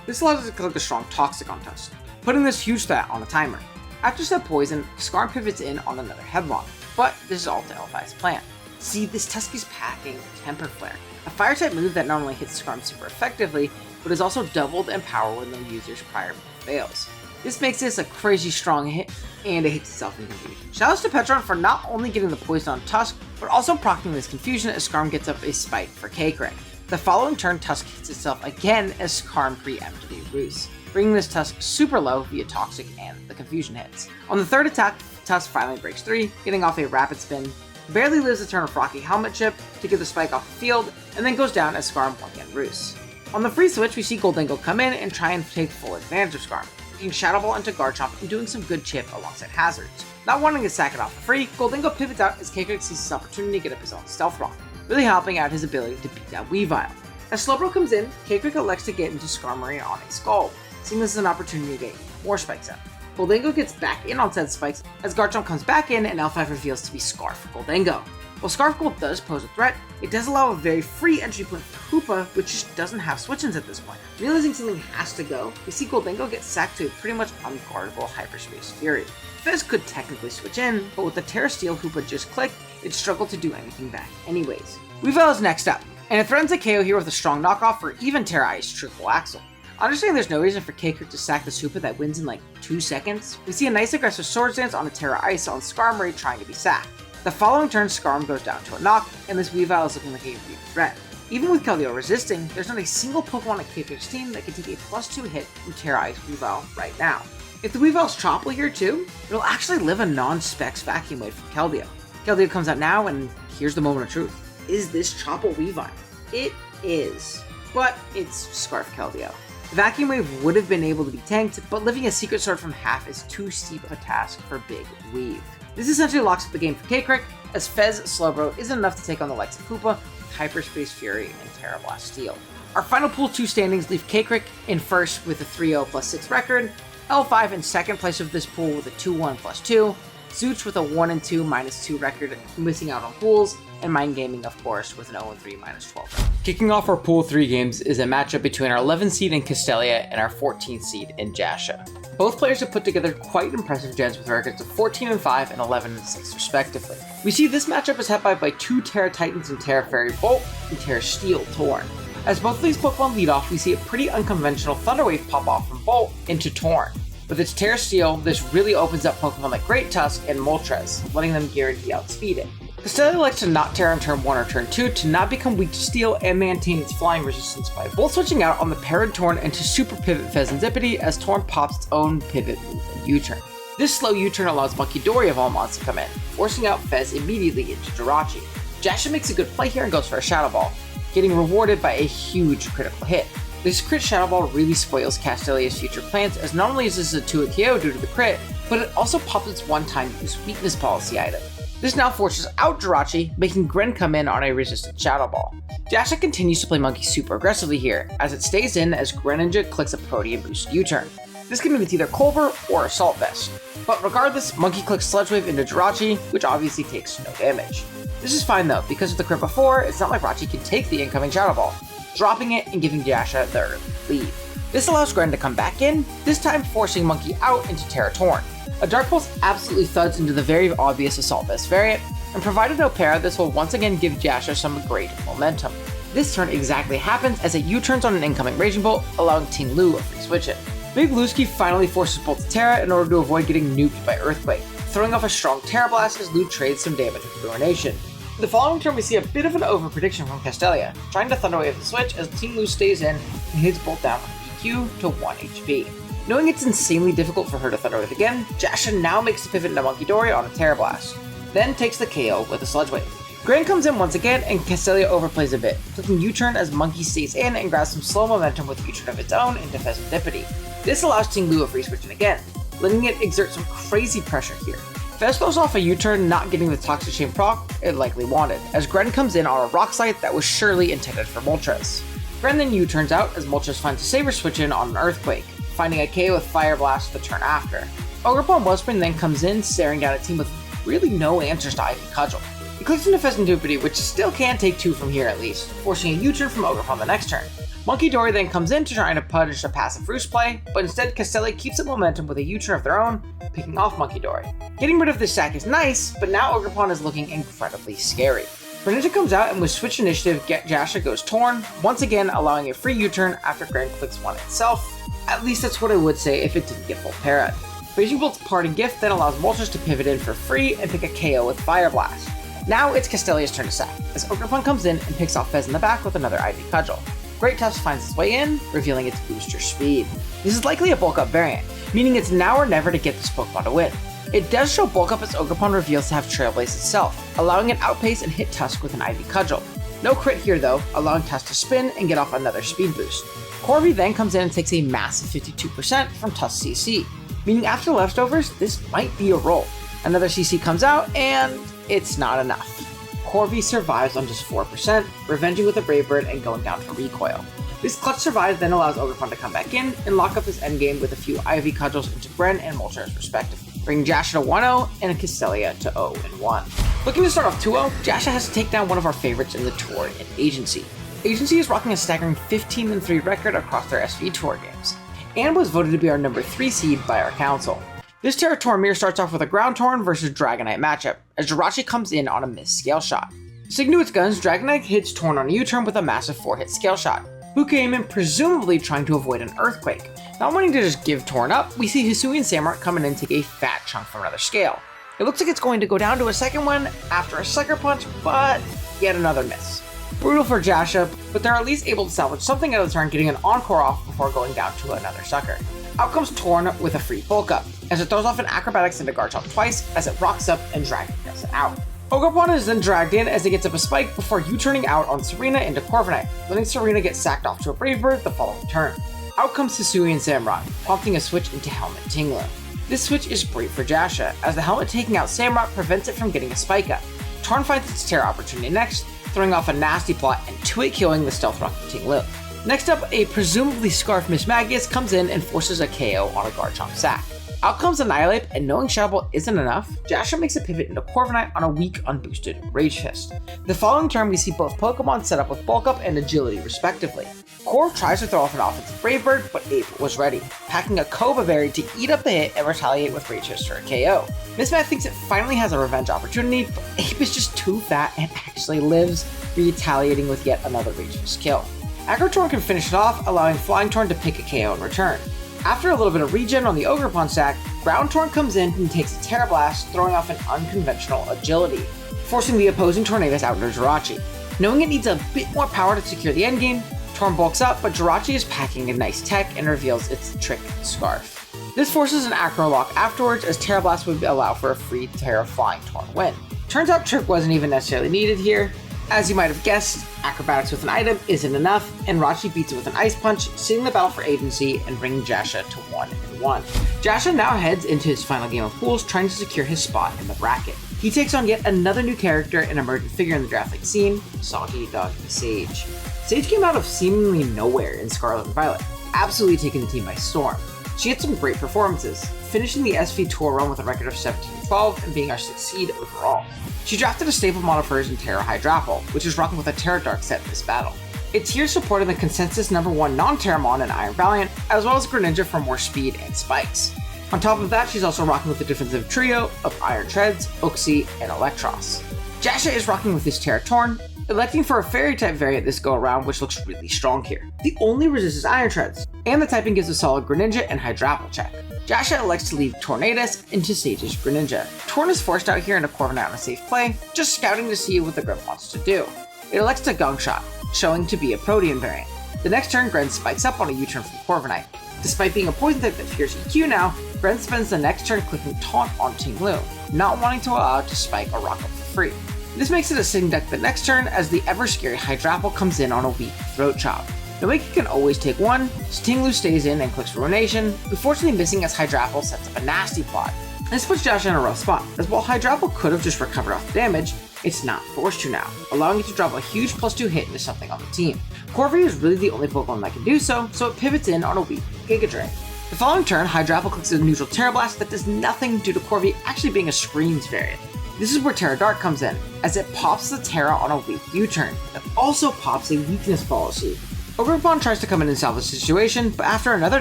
This allows us to click a strong Toxic on Tusk, putting this huge threat on the timer. After Step Poison, Skarm pivots in on another Headlong, but this is all to L5's plan. See, this Tusk is packing Temper Flare, a Fire-type move that not only hits Skarm super effectively, but is also doubled in power when the user's prior move fails. This makes this a crazy strong hit, and it hits itself in confusion. Shoutouts to Petron for not only getting the poison on Tusk, but also proccing this confusion as Skarm gets up a Spike for K-Crick. The following turn, Tusk hits itself again as Skarm preemptively roosts, bringing this Tusk super low via Toxic and the confusion hits. On the third attack, Tusk finally breaks 3, getting off a Rapid Spin, barely lives a turn of Rocky Helmet Chip to get the Spike off the field, and then goes down as Skarm once again roosts. On the free switch, we see Goldango come in and try and take full advantage of Skarm, taking Shadow Ball into Garchomp and doing some good chip alongside hazards. Not wanting to sack it off for free, Goldango pivots out as K-Crick sees his opportunity to get up his own Stealth Rock, really helping out his ability to beat out Weavile. As Slowbro comes in, K-Crick elects to get into Skarmory on a Scald, seeing this as an opportunity to get more spikes out. Goldango gets back in on said spikes as Garchomp comes back in and L5 reveals to be Scarf for Goldango. While Scarf Gold does pose a threat, it does allow a very free entry point for Hoopa, which just doesn't have switch-ins at this point. Realizing something has to go, we see Goldango get sacked to a pretty much unguardable Hyperspace Fury. Fez could technically switch in, but with the Terra Steel Hoopa just clicked, it struggled to do anything back anyways. Weavile is next up, and it threatens a KO here with a strong knockoff or even Terra Ice Triple Axle. Understanding there's no reason for K-Crick to sack this Hoopa that wins in like 2 seconds, we see a nice aggressive Swords Dance on a Terra Ice on Skarmory trying to be sacked. The following turn, Skarm goes down to a knock, and this Weavile is looking like a huge threat. Even with Keldeo resisting, there's not a single Pokemon on K-Crick's team that can take a +2 hit from Terra Ice Weavile right now. If the Weavile's Chople here too, it'll actually live a non-specs Vacuum Wave from Keldeo. Keldeo comes out now, and here's the moment of truth. Is this Chople Weavile? It is, but it's Scarf Keldeo. Vacuum Wave would have been able to be tanked, but living a Secret Sword from half is too steep a task for Big Weave. This essentially locks up the game for K-Crick, as Fez Slowbro isn't enough to take on the likes of Hoopa, Hyperspace Fury, and Terra Blast Steel. Our final pool 2 standings leave K-Crick in first with a 3-0 +6 record, L5 in second place of this pool with a 2-1 +2, Zooch with a 1-2 -2 record, missing out on pools, and Mind Gaming, of course, with an 0-3 -12. Kicking off our Pool 3 games is a matchup between our 11th seed in Castelia and our 14th seed in Jasha. Both players have put together quite impressive gens with records of 14-5 and 11-6 respectively. We see this matchup is headlined by 2 Terra Titans and Terra Fairy Bolt and Terra Steel Torn. As both of these Pokemon lead off, we see a pretty unconventional Thunder Wave pop off from Bolt into Torn. With its Terra Steel, this really opens up Pokemon like Great Tusk and Moltres, letting them guarantee outspeed it. Castelia likes to not Terra on turn 1 or turn 2 to not become weak to Steel and maintain its flying resistance by both switching out on the paired Torn into Super Pivot Fez and Zippity as Torn pops its own pivot move and U-turn. This slow U-turn allows Munkidori of all mods to come in, forcing out Fez immediately into Jirachi. Jasha makes a good play here and goes for a Shadow Ball, getting rewarded by a huge critical hit. This crit Shadow Ball really spoils Castelia's future plans, as not only is this a 2-hit KO due to the crit, but it also pops its one-time use weakness policy item. This now forces out Jirachi, making Gren come in on a resisted Shadow Ball. Jasha continues to play Monkey super aggressively here, as it stays in as Greninja clicks a Podium boosted U-turn. This can be with either Culver or Assault Vest. But regardless, Monkey clicks Sludge Wave into Jirachi, which obviously takes no damage. This is fine though, because of the crit before, it's not like Jirachi can take the incoming Shadow Ball, dropping it and giving Jasha the early lead. This allows Gren to come back in, this time forcing Monkey out into Terra Torn. A Dark Pulse absolutely thuds into the very obvious Assault Vest variant, and provided no para, this will once again give Jasha some great momentum. This turn exactly happens as it U-turns on an incoming Raging Bolt, allowing Ting Lu a free switch in. Big Bluesky finally forces Bolt to Terra in order to avoid getting nuked by Earthquake, throwing off a strong Terra Blast as Lu trades some damage with Ruination. The following turn we see a bit of an over-prediction from Castelia, trying to Thunder Wave the switch as Ting Lu stays in and hits Bolt down with EQ to 1 HP. Knowing it's insanely difficult for her to Thunder Wave again, Jasha now makes the pivot into Monkey Dory on a Terra Blast, then takes the KO with a Sludge Wave. Gran comes in once again and Castelia overplays a bit, clicking U-turn as Monkey stays in and grabs some slow momentum with U-turn of its own into Pheasantipity. This allows Ting Lu a free switch in again, letting it exert some crazy pressure here. Fez throws off a U-turn, not getting the Toxic Chain proc it likely wanted, as Gren comes in on a Rock Slide that was surely intended for Moltres. Gren then U-turns out as Moltres finds a Saber switch in on an Earthquake, finding a KO with Fire Blast the turn after. Ogerpon Wellspring then comes in, staring down a team with really no answers to Ivy Cudgel. He clicks into Pheasantipity, which still can take 2 from here at least, forcing a U-turn from Ogerpon the next turn. Monkey Dory then comes in to try to punish a passive Roost play, but instead Castelia keeps up momentum with a U-turn of their own, picking off Monkey Dory. Getting rid of this sack is nice, but now Ogerpon is looking incredibly scary. Greninja comes out and with Switch Initiative, Jasha goes Torn, once again allowing a free U-turn after Gren clicks one itself. At least that's what I would say if it didn't get full parried. Raging Bolt's Parting Gift then allows Moltres to pivot in for free and pick a KO with Fire Blast. Now it's Castelia's turn to sack, as Ogerpon comes in and picks off Fez in the back with another Ivy Cudgel. Great Tufts finds its way in, revealing its booster speed. This is likely a bulk up variant, meaning it's now or never to get this Pokemon to win. It does show bulk up as Ogerpon reveals to have Trailblaze itself, allowing it outpace and hit Tusk with an Ivy Cudgel. No crit here though, allowing Tusk to spin and get off another speed boost. Corby then comes in and takes a massive 52% from Tusk CC, meaning after leftovers, this might be a roll. Another CC comes out and it's not enough. Corby survives on just 4%, revenging with a Brave Bird and going down for recoil. This clutch survive then allows Ogerpon to come back in and lock up his endgame with a few Ivy Cudgels into Gren and Moltres respectively, bringing Jasha to 1-0 and Castelia to 0-1. Looking to start off 2-0, Jasha has to take down one of our favorites in the tour in Agency. Agency is rocking a staggering 15-3 record across their SV Tour games, and was voted to be our number 3 seed by our council. This Terra Torn starts off with a Ground Torn versus Dragonite matchup, as Jirachi comes in on a missed Scale Shot. Sticking to its guns, Dragonite hits Torn on a U-turn with a massive 4-hit Scale Shot, who came in presumably trying to avoid an Earthquake. Not wanting to just give Torn up, we see Hisui and Samurott come in and take a fat chunk from another scale. It looks like it's going to go down to a second one after a Sucker Punch, but yet another miss. Brutal for Jasha, but they're at least able to salvage something out of the turn, getting an Encore off before going down to another Sucker. Out comes Torn with a free bulk up, as it throws off an Acrobatics into Garchomp twice as it rocks up and Dragon gets it out. Ogerpon is then dragged in as it gets up a spike before U-turning out on Serena into Corviknight, letting Serena get sacked off to a Brave Bird the following turn. Out comes Hisui and Samurott, prompting a switch into Helmet Ting Lu. This switch is great for Jasha, as the Helmet taking out Samurott prevents it from getting a spike up. Torn finds its Terra opportunity next, throwing off a nasty plot and 2-hit killing the Stealth Rocket Ting Lu. Next up, a presumably Scarf Miss Magius comes in and forces a KO on a Garchomp sack. Out comes Annihilate, and knowing Shadow Ball isn't enough, Jasha makes a pivot into Corviknight on a weak unboosted Rage Fist. The following turn we see both Pokemon set up with Bulk Up and Agility respectively. Corv tries to throw off an offensive Brave Bird, but Ape was ready, packing a Kova Berry to eat up the hit and retaliate with Rage Fist for a KO. Miss Matt thinks it finally has a revenge opportunity, but Ape is just too fat and actually lives, retaliating with yet another Rage Fist kill. Aggro Torn can finish it off, allowing Flying Torn to pick a KO in return. After a little bit of regen on the Ogerpon stack, Ground Torn comes in and takes a Terra Blast, throwing off an unconventional Agility, forcing the opposing Tornadus out into Jirachi. Knowing it needs a bit more power to secure the endgame, Torn bulks up, but Jirachi is packing a nice tech and reveals its Trick Scarf. This forces an Acro Lock afterwards, as Terra Blast would allow for a free Terra Flying Torn win. Turns out Trick wasn't even necessarily needed here. As you might have guessed, Acrobatics with an item isn't enough, and Rachi beats it with an Ice Punch, sealing the battle for Agency and bringing Jasha to 1-1. Jasha now heads into his final game of pools, trying to secure his spot in the bracket. He takes on yet another new character and emergent figure in the draft league scene, Soggy Doggy Sage. Sage came out of seemingly nowhere in Scarlet and Violet, absolutely taking the team by storm. She had some great performances, finishing the SV Tour run with a record of 17-12 and being our 6th seed overall. She drafted a staple mod of hers in Terra Hydrapple, which is rocking with a Terra Dark set in this battle. It's here supporting the consensus #1 non-Terra mod in Iron Valiant, as well as Greninja for more speed and spikes. On top of that, she's also rocking with the defensive trio of Iron Treads, Uxie, and Electros. Jasha is rocking with his Terra Torn, electing for a Fairy type variant this go around, which looks really strong here. The only resist is Iron Treads, and the typing gives a solid Greninja and Hydrapple check. Jasha elects to leave Tornadus into Sage's Greninja. Torn is forced out here into Corviknight on a safe play, just scouting to see what the Grim wants to do. It elects to Gunk Shot, showing to be a Protean variant. The next turn, Gren spikes up on a U-turn from Corviknight. Despite being a poison type that fears EQ now, Gren spends the next turn clicking Taunt on Ting-Lu, not wanting to allow it to spike or rock up for free. This makes it a sitting deck the next turn as the ever-scary Hydrapple comes in on a weak Throat Chop. Noeki can always take one, so Ting-Lu stays in and clicks Ruination, unfortunately missing as Hydrapple sets up a nasty plot. This puts Jasha in a rough spot, as while Hydrapple could have just recovered off the damage, it's not forced to now, allowing it to drop a huge +2 hit into something on the team. Corvi is really the only Pokemon that can do so it pivots in on a weak Giga Drain. The following turn, Hydrapple clicks a neutral Terra Blast that does nothing due to Corvi actually being a Screens variant. This is where Terra Dark comes in, as it pops the Terra on a weak U-turn, that also pops a weakness policy. Ogerpon tries to come in and salvage the situation, but after another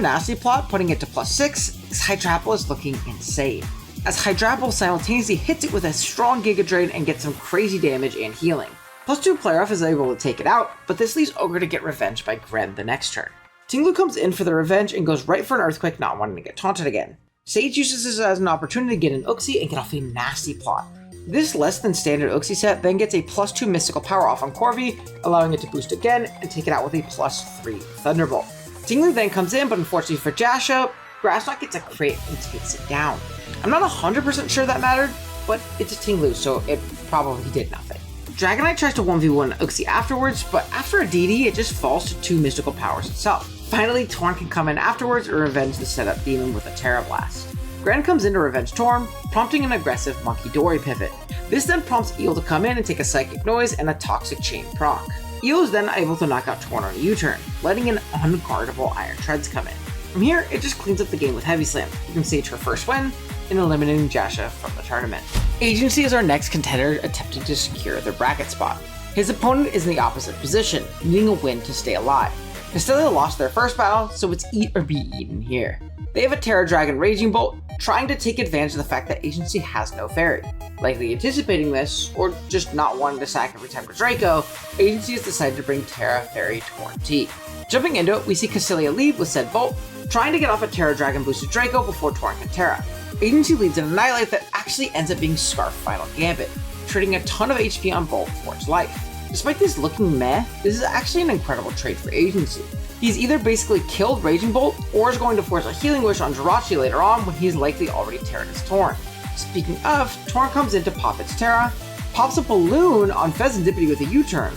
nasty plot putting it to +6, Hydrapple is looking insane, as Hydrapple simultaneously hits it with a strong Giga Drain and gets some crazy damage and healing. +2 player off is able to take it out, but this leaves Ogre to get revenge by Gren the next turn. Ting-Lu comes in for the revenge and goes right for an Earthquake, not wanting to get taunted again. Sage uses this as an opportunity to get an Uxie and get off a nasty plot. This less than standard Uxie set then gets a +2 mystical power off on Corvi, allowing it to boost again and take it out with a +3 Thunderbolt. Ting-Lu then comes in, but unfortunately for Jasha, Grassknot gets a crit and takes it down. I'm not 100% sure that mattered, but it's a Ting-Lu, so it probably did nothing. Dragonite tries to 1v1 Uxie afterwards, but after a DD, it just falls to 2 mystical powers itself. Finally, Torn can come in afterwards and revenge the setup demon with a Terra Blast. Gren comes in to revenge Torn, prompting an aggressive Monkey Dory pivot. This then prompts Eel to come in and take a Psychic Noise and a Toxic Chain proc. Eel is then able to knock out Torn on a U-turn, letting an unguardable Iron Treads come in. From here, it just cleans up the game with Heavy Slam. You can stage her first win in eliminating Jasha from the tournament. Agency is our next contender attempting to secure their bracket spot. His opponent is in the opposite position, needing a win to stay alive. Castelia lost their first battle, so it's eat or be eaten here. They have a Terra Dragon Raging Bolt, trying to take advantage of the fact that Agency has no Fairy. Likely anticipating this, or just not wanting to sack every time for Draco, Agency has decided to bring Terra Fairy Torn T. Jumping into it, we see Castelia lead with said Bolt, trying to get off a Terra Dragon boosted Draco before Torn can Terra. Agency leads an Annihilate that actually ends up being Scarf Final Gambit, trading a ton of HP on Bolt for its life. Despite this looking meh, this is actually an incredible trade for Agency. He's either basically killed Raging Bolt, or is going to force a Healing Wish on Jirachi later on when he's likely already Terra'd his Torn. Speaking of, Torn comes in to pop its Terra, pops a Balloon on Pheasantipity with a U-turn,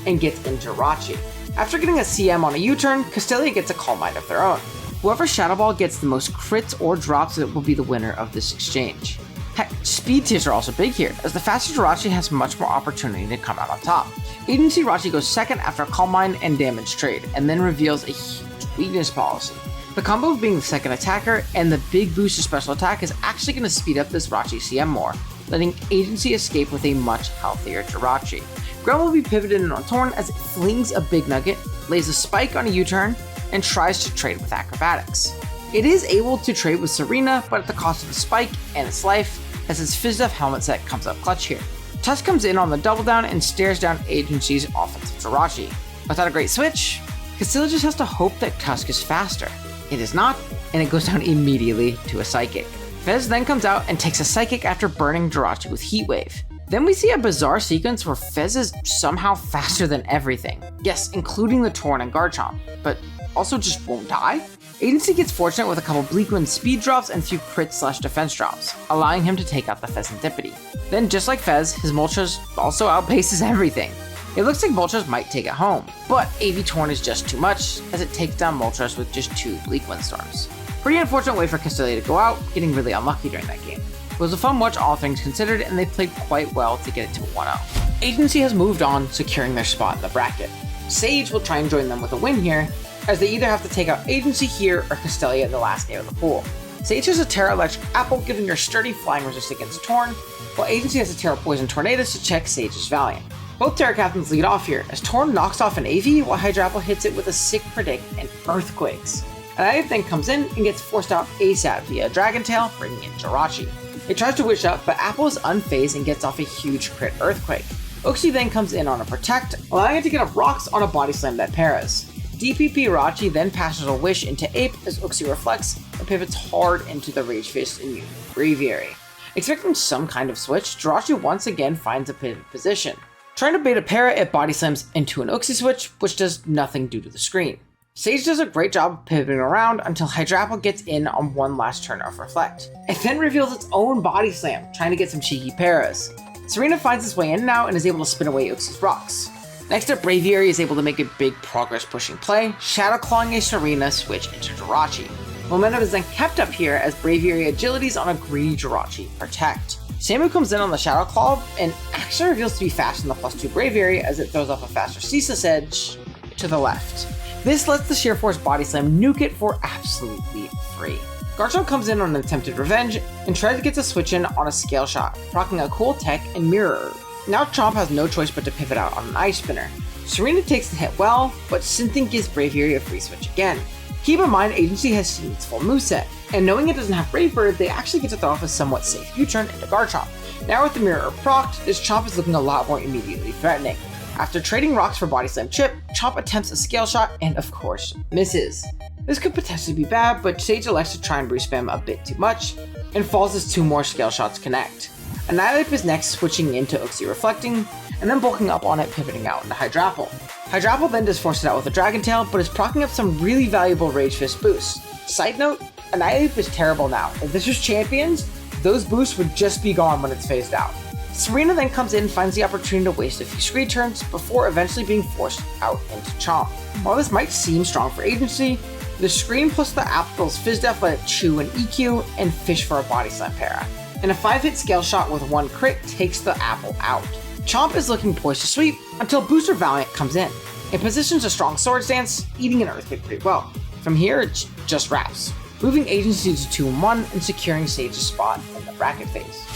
and gets in Jirachi. After getting a CM on a U-turn, Castelia gets a Calm Mind of their own. Whoever Shadow Ball gets the most crits or drops it will be the winner of this exchange. Heck, speed tiers are also big here, as the faster Jirachi has much more opportunity to come out on top. Agency Jirachi goes second after a Calm Mind and damage trade, and then reveals a huge weakness policy. The combo of being the second attacker and the big boost to special attack is actually going to speed up this Jirachi CM more, letting Agency escape with a much healthier Jirachi. Gren will be pivoted in on Torn as it flings a Big Nugget, lays a Spike on a U-turn, and tries to trade with Acrobatics. It is able to trade with Serena, but at the cost of the Spike and its life, as its Fizzdef helmet set comes up clutch here. Tusk comes in on the double down and stares down Agency's offensive Jirachi. Without a great switch, Castelia just has to hope that Tusk is faster. It is not, and it goes down immediately to a Psychic. Fez then comes out and takes a Psychic after burning Jirachi with Heat Wave. Then we see a bizarre sequence where Fez is somehow faster than everything. Yes, including the Torn and Garchomp, but also just won't die? Agency gets fortunate with a couple Bleakwind speed drops and a few crit/defense drops, allowing him to take out the Pheasantipity. Then just like Fez, his Moltres also outpaces everything. It looks like Moltres might take it home, but AV Torn is just too much, as it takes down Moltres with just 2 Bleakwind Storms. Pretty unfortunate way for Castelia to go out, getting really unlucky during that game. It was a fun watch all things considered, and they played quite well to get it to 1-0. Agency has moved on, securing their spot in the bracket. Sage will try and join them with a win here, as they either have to take out Agency here or Castelia in the last game of the pool. Sage has a Terra Electric Apple, giving her sturdy flying resist against Torn, while Agency has a Terra Poison Tornadoes to check Sage's Valiant. Both Terra Captains lead off here, as Torn knocks off an AV while Hydrapple hits it with a Sick Predict and Earthquakes. Anaya then comes in and gets forced out ASAP via Dragon Tail, bringing in Jirachi. It tries to Wish Up, but Apple is unfazed and gets off a huge crit Earthquake. Uxie then comes in on a Protect, allowing it to get up rocks on a Body Slam that paras. DPP Rachi then passes a Wish into Ape as Uxie reflects and pivots hard into the Rage Fist in Braviary. Expecting some kind of switch, Jirachi once again finds a pivot position. Trying to bait a para, it body slams into an Uxie switch, which does nothing due to the screen. Sage does a great job of pivoting around until Hydrapple gets in on one last turn of Reflect. It then reveals its own body slam, trying to get some cheeky paras. Serena finds its way in now and is able to spin away Uxie's rocks. Next up, Braviary is able to make a big progress pushing play, Shadow Clawing a Serena switch into Jirachi. Momentum is then kept up here as Braviary agilities on a greedy Jirachi Protect. Samu comes in on the Shadow Claw and actually reveals to be fast in the +2 Braviary as it throws off a faster Ceaseless Edge to the left. This lets the Sheer Force Body Slam nuke it for absolutely free. Garchomp comes in on an attempted revenge and tries to get the switch in on a Scale Shot, proccing a cool tech and Mirror. Now Chomp has no choice but to pivot out on an Ice Spinner. Serena takes the hit well, but Synthing gives Braviary a free switch again. Keep in mind, Agency has seen its full moveset, and knowing it doesn't have Brave Bird, they actually get to throw off a somewhat safe U-turn into Garchomp. Now with the Mirror procced, this Chomp is looking a lot more immediately threatening. After trading rocks for Body Slam Chip, Chomp attempts a Scale Shot and, of course, misses. This could potentially be bad, but Sage elects to try and Bruce Spam a bit too much, and falls as 2 more Scale Shots connect. Annihilate is next, switching into Uxie Reflecting, and then bulking up on it, pivoting out into Hydrapple. Hydrapple then does force it out with a Dragon Tail, but is proccing up some really valuable Rage Fist boosts. Side note, Annihilate is terrible now. If this was Champions, those boosts would just be gone when it's phased out. Serena then comes in and finds the opportunity to waste a few screen turns before eventually being forced out into Chomp. While this might seem strong for Agency, the screen plus the Apple's Fizz Def let it chew an EQ and fish for a Body Slam para. And a 5-hit Scale Shot with 1 crit takes the Apple out. Chomp is looking poised to sweep until Booster Valiant comes in. It positions a strong Swords Dance, eating an Earthquake pretty well. From here, it just wraps, moving Agency to 2-1 and securing Sage's spot in the bracket phase.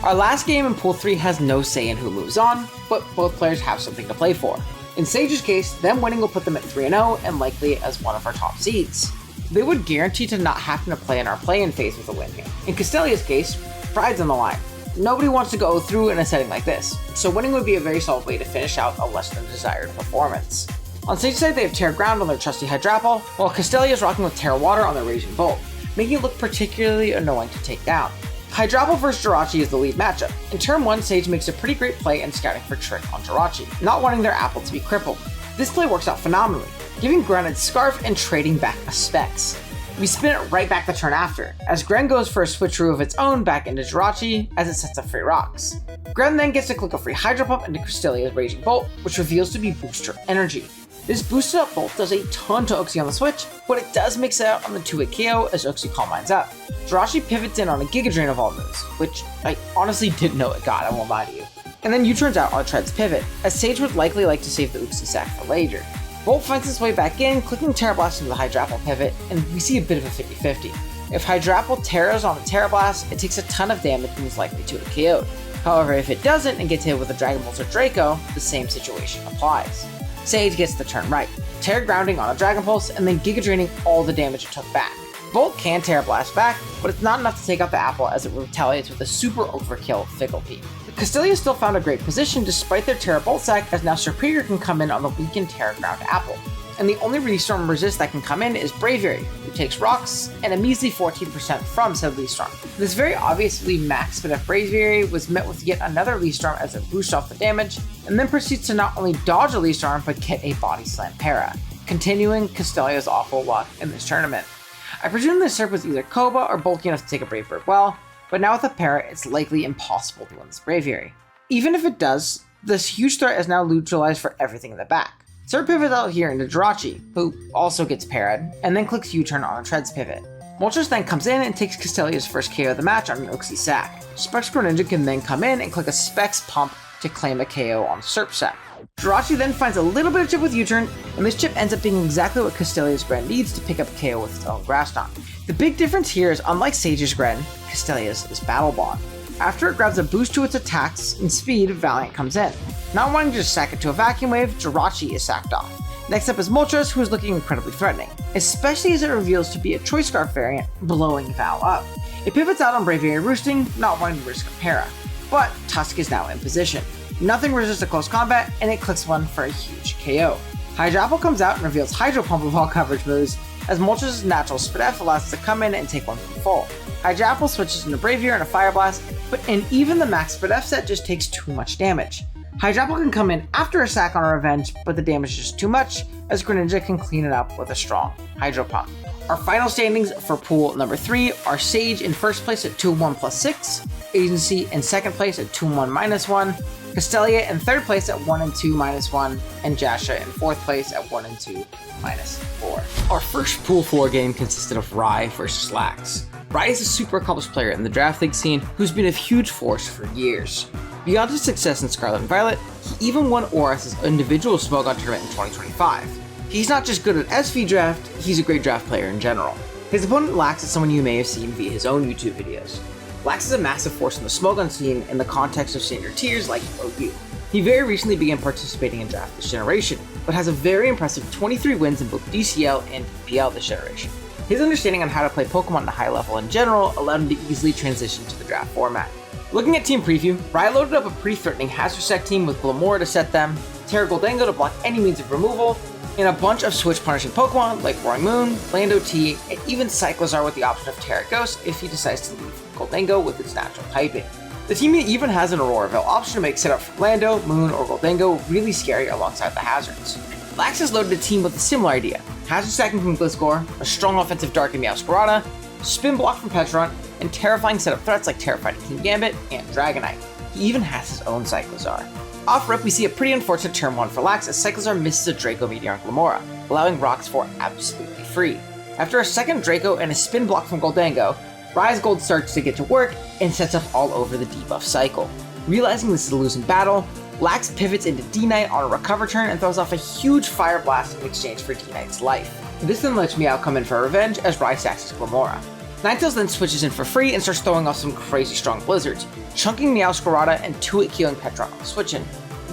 Our last game in Pool 3 has no say in who moves on, but both players have something to play for. In Sage's case, them winning will put them at 3-0 and likely as one of our top seeds. They would guarantee to not having to play in our play-in phase with a win here. In Castelia's case, pride's on the line. Nobody wants to go through in a setting like this, so winning would be a very solid way to finish out a less than desired performance. On Sage's side, they have Terra Ground on their trusty Hydrapple, while Castelia is rocking with Terra Water on their Raging Bolt, making it look particularly annoying to take down. Hydrapple vs Jirachi is the lead matchup. In turn 1, Sage makes a pretty great play and scouting for Trick on Jirachi, not wanting their Apple to be crippled. This play works out phenomenally, giving Grounded Scarf and trading back a Specs. We spin it right back the turn after, as Gren goes for a switcheroo of its own back into Jirachi as it sets up free rocks. Gren then gets to click a free Hydro Pump into Castelia's Raging Bolt, which reveals to be Booster Energy. This boosted up Bolt does a ton to Uxie on the switch, but it does mix it out on the 2-hit KO as Uxie Calm Minds up. Jirachi pivots in on a Giga Drain of all moves, which I honestly didn't know it got, I won't lie to you. And then U-turns out on Tread's pivot, as Sage would likely like to save the Uxie sack for later. Bolt finds its way back in, clicking Terra Blast into the Hydrapple pivot, and we see a bit of a 50-50. If Hydrapple Terras on the Terra Blast, it takes a ton of damage and is likely to have KO'd. However, if it doesn't and gets hit with a Dragon Bolt or Draco, the same situation applies. Sage gets the turn right, Terra Grounding on a Dragon Pulse, and then Giga Draining all the damage it took back. Bolt can Terra Blast back, but it's not enough to take out the Apple as it retaliates with a super overkill Fickle Peak. Castelia still found a great position despite their Terra Bolt sack, as now Superior can come in on the weakened Terra Ground Apple. And the only Release Storm resist that can come in is Braviary, who takes rocks and a measly 14% from said Release Storm. This very obviously max spin of Braviary was met with yet another Release Storm as it boosts off the damage, and then proceeds to not only dodge a Release Storm but get a Body Slam para, continuing Castelia's awful luck in this tournament. I presume this Serp was either Koba or bulky enough to take a Brave Bird well, but now with a para, it's likely impossible to win this Braviary. Even if it does, this huge threat is now neutralized for everything in the back. Serp pivots out here into Jirachi, who also gets parried, and then clicks U-turn on a Tread's pivot. Moltres then comes in and takes Castelia's first KO of the match on an Oxy sack. Specs Greninja can then come in and click a Specs Pump to claim a KO on Serp sack. Jirachi then finds a little bit of chip with U-turn, and this chip ends up being exactly what Castelia's Gren needs to pick up a KO with its own Grass Knot. The big difference here is, unlike Sage's Gren, Castelia's is Battle Bond. After it grabs a boost to its attacks and speed, Valiant comes in. Not wanting to just sack it to a Vacuum Wave, Jirachi is sacked off. Next up is Moltres, who is looking incredibly threatening, especially as it reveals to be a Choice Scarf variant, blowing Val up. It pivots out on Braviary Roosting, not wanting to risk a para, but Tusk is now in position. Nothing resists a close combat, and it clicks one for a huge KO. Hydro Apple comes out and reveals Hydro Pump of all coverage moves, as Moltres' natural Spadef allows it to come in and take one from full. Hydro Apple switches into Braviary and a Fire Blast, and even the max Spadef set just takes too much damage. Hydro Apple can come in after a sack on a Revenge, but the damage is just too much, as Greninja can clean it up with a strong Hydro Pump. Our final standings for pool number 3 are Sage in first place at 2-1 plus 6, Agency in second place at 2-1 minus 1, Castelia in third place at 1-2 minus 1, and Jasha in fourth place at 1-2 minus 4. Our first pool 4 game consisted of Rai versus Lax. Rai is a super accomplished player in the draft league scene who's been a huge force for years. Beyond his success in Scarlet and Violet, he even won ORAS's individual Smogon tournament in 2025. He's not just good at SV draft, he's a great draft player in general. His opponent Lax is someone you may have seen via his own YouTube videos. Lax is a massive force in the Smogon scene in the context of standard tiers like OU. He very recently began participating in draft this generation, but has a very impressive 23 wins in both DCL and PPL this generation. His understanding on how to play Pokemon at a high level in general allowed him to easily transition to the draft format. Looking at team preview, Rai loaded up a pretty threatening Hazard team with Glamora to set them, Terra Goldango to block any means of removal, and a bunch of switch punishing Pokemon like Roaring Moon, Lando T, and even Cyclizar with the option of Terra Ghost if he decides to leave Goldango with its natural typing. The team even has an Auroraville option to make setup from Lando, Moon, or Goldango really scary alongside the hazards. Lax has loaded a team with a similar idea, hazard stacking from Gliscor, a strong offensive Dark and Meowscarada, spin block from Petron, and terrifying setup threats like Terrified King Gambit and Dragonite. He even has his own Cyclizar. Off-rip, we see a pretty unfortunate turn 1 for Lax as Cyclizar misses a Draco Meteor on Glamora, allowing Rocks 4 absolutely free. After a second Draco and a spin block from Goldango, Rai's Gold starts to get to work and sets up all over the debuff cycle. Realizing this is a losing battle, Lax pivots into D-Knight on a recover turn and throws off a huge Fire Blast in exchange for D-Knight's life. This then lets Meow come in for revenge as Rai sacks his Glamora. Ninetales then switches in for free and starts throwing off some crazy strong blizzards, chunking Meowscarada and 2-hit killing Petron on switch-in.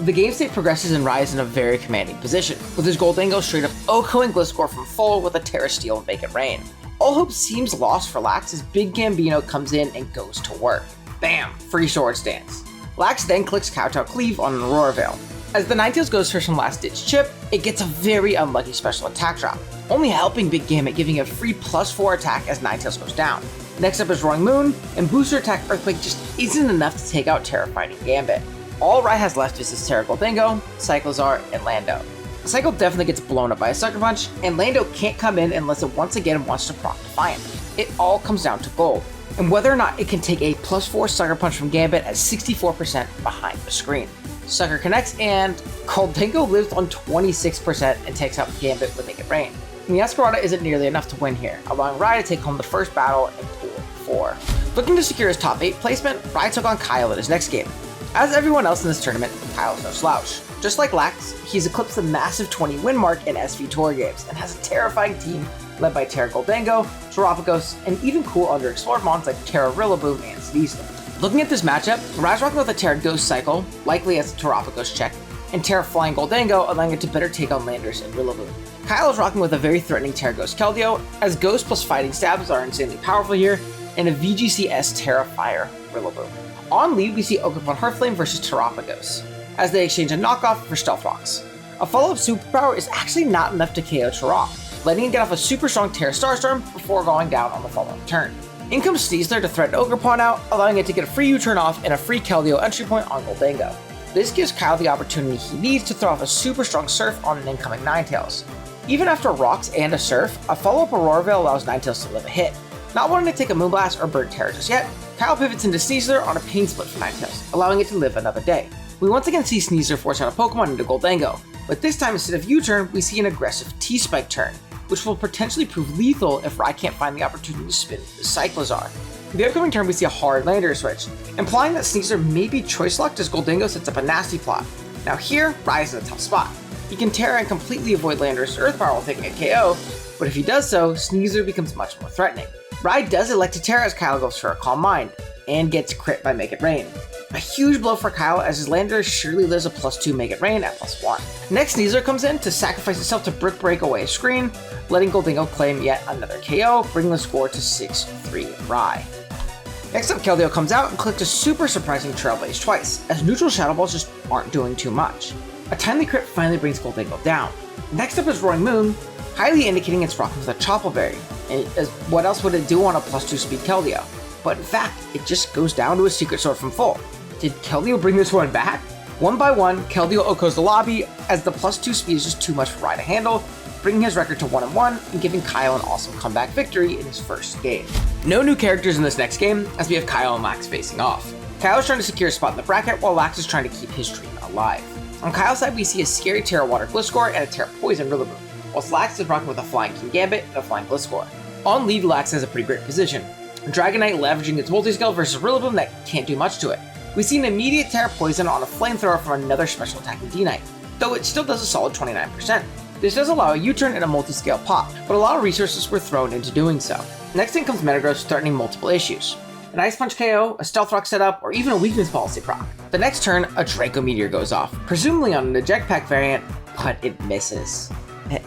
The game state progresses and Rai is in a very commanding position, with his Goldango straight up Okoing Gliscor from full with a Terra Steel and Vacant Rain. All hope seems lost for Lax as Big Gambino comes in and goes to work. Bam! Free Sword Stance. Lax then clicks Kowtow Cleave on an Auroraville. As the Ninetales goes for some last ditch chip, it gets a very unlucky special attack drop, only helping Big Gambit giving a free +4 attack as Ninetales goes down. Next up is Roaring Moon, and booster attack Earthquake just isn't enough to take out Terrifying Gambit. All Rai has left is his Terra Goldango, Cyclizar, and Lando. Cycle definitely gets blown up by a Sucker Punch, and Lando can't come in unless it once again wants to proc Defiant. It all comes down to gold, and whether or not it can take a +4 Sucker Punch from Gambit at 64% behind the screen. Sucker connects, and Goldango lives on 26% and takes out Gambit with Naked Rain. Meowscarada isn't nearly enough to win here, allowing Rai to take home the first battle in Pool 4. Looking to secure his top 8 placement, Rai took on Kyle in his next game. As everyone else in this tournament, Kyle's no slouch. Just like Lax, he's eclipsed the massive 20 win mark in SV Tour games and has a terrifying team led by Terra Goldango, Terapagos, and even cool underexplored mons like Terra Rillaboom and Sneasler. Looking at this matchup, Rai's rocking with a Terra Ghost cycle, likely as a Terapagos check, and Terra Flying Goldango, allowing it to better take on Landers and Rillaboom. Kyle is rocking with a very threatening Terra Ghost Keldeo, as Ghost plus Fighting Stabs are insanely powerful here, and a VGCS Terra Fire Rillaboom. On lead, we see Ogerpon Hearthflame versus Terapagos, as they exchange a knockoff for Stealth Rocks. A follow-up superpower is actually not enough to KO Terra, letting it get off a super strong Terra Starstorm before going down on the following turn. In comes Sneasler to threaten Ogerpon out, allowing it to get a free U-turn off and a free Keldeo entry point on Goldango. This gives Kyle the opportunity he needs to throw off a super strong Surf on an incoming Ninetales. Even after Rocks and a Surf, a follow-up Auroraville allows Ninetales to live a hit. Not wanting to take a Moonblast or Bird Terror just yet, Kyle pivots into Sneasler on a Pain Split for Ninetales, allowing it to live another day. We once again see Sneasler force out a Pokemon into Goldango, but this time instead of U-turn, we see an aggressive T-Spike turn. which will potentially prove lethal if Rai can't find the opportunity to spin the Cyclozar. The upcoming turn we see a hard lander switch, implying that Sneasler may be choice locked as Goldingo sets up a nasty plot. Now here, Rai is in a tough spot. He can Terra and completely avoid Lander's Earth Power while taking a KO, but if he does so, Sneasler becomes much more threatening. Rai does elect to Terra as Kyle goes for a Calm Mind, and gets crit by Make It Rain. A huge blow for Kyle as his Lander surely lives a +2 Make It Rain at +1. Next, Sneasler comes in to sacrifice itself to Brick Break away a screen, letting Goldingo claim yet another KO, bringing the score to 6-3 Rai. Next up, Keldeo comes out and clicked a super surprising Trailblaze twice, as neutral Shadow Balls just aren't doing too much. A timely crit finally brings Goldingo down. Next up is Roaring Moon, highly indicating it's rocking with a Choppleberry, and what else would it do on a +2 speed Keldeo? But in fact, it just goes down to a Secret Sword from full. Did Keldeo bring this one back? One by one, Keldeo OHKOs the lobby, as the +2 speed is just too much for Rai to handle, bringing his record to 1-1 and giving Kyle an awesome comeback victory in his first game. No new characters in this next game, as we have Kyle and Lax facing off. Kyle is trying to secure a spot in the bracket, while Lax is trying to keep his dream alive. On Kyle's side, we see a scary Terra Water Gliscor and a Terra Poison Rillaboom, whilst Lax is rocking with a Flying King Gambit and a Flying Gliscor. On lead, Lax has a pretty great position. Dragonite leveraging its multi-scale versus Rillaboom that can't do much to it. We see an immediate Terra Poison on a Flamethrower from another special attacking D-Knight, though it still does a solid 29%. This does allow a U-turn and a multi-scale pop, but a lot of resources were thrown into doing so. Next in comes Metagross threatening multiple issues. An Ice Punch KO, a Stealth Rock setup, or even a Weakness Policy proc. The next turn, a Draco Meteor goes off, presumably on an Eject Pack variant, but it misses.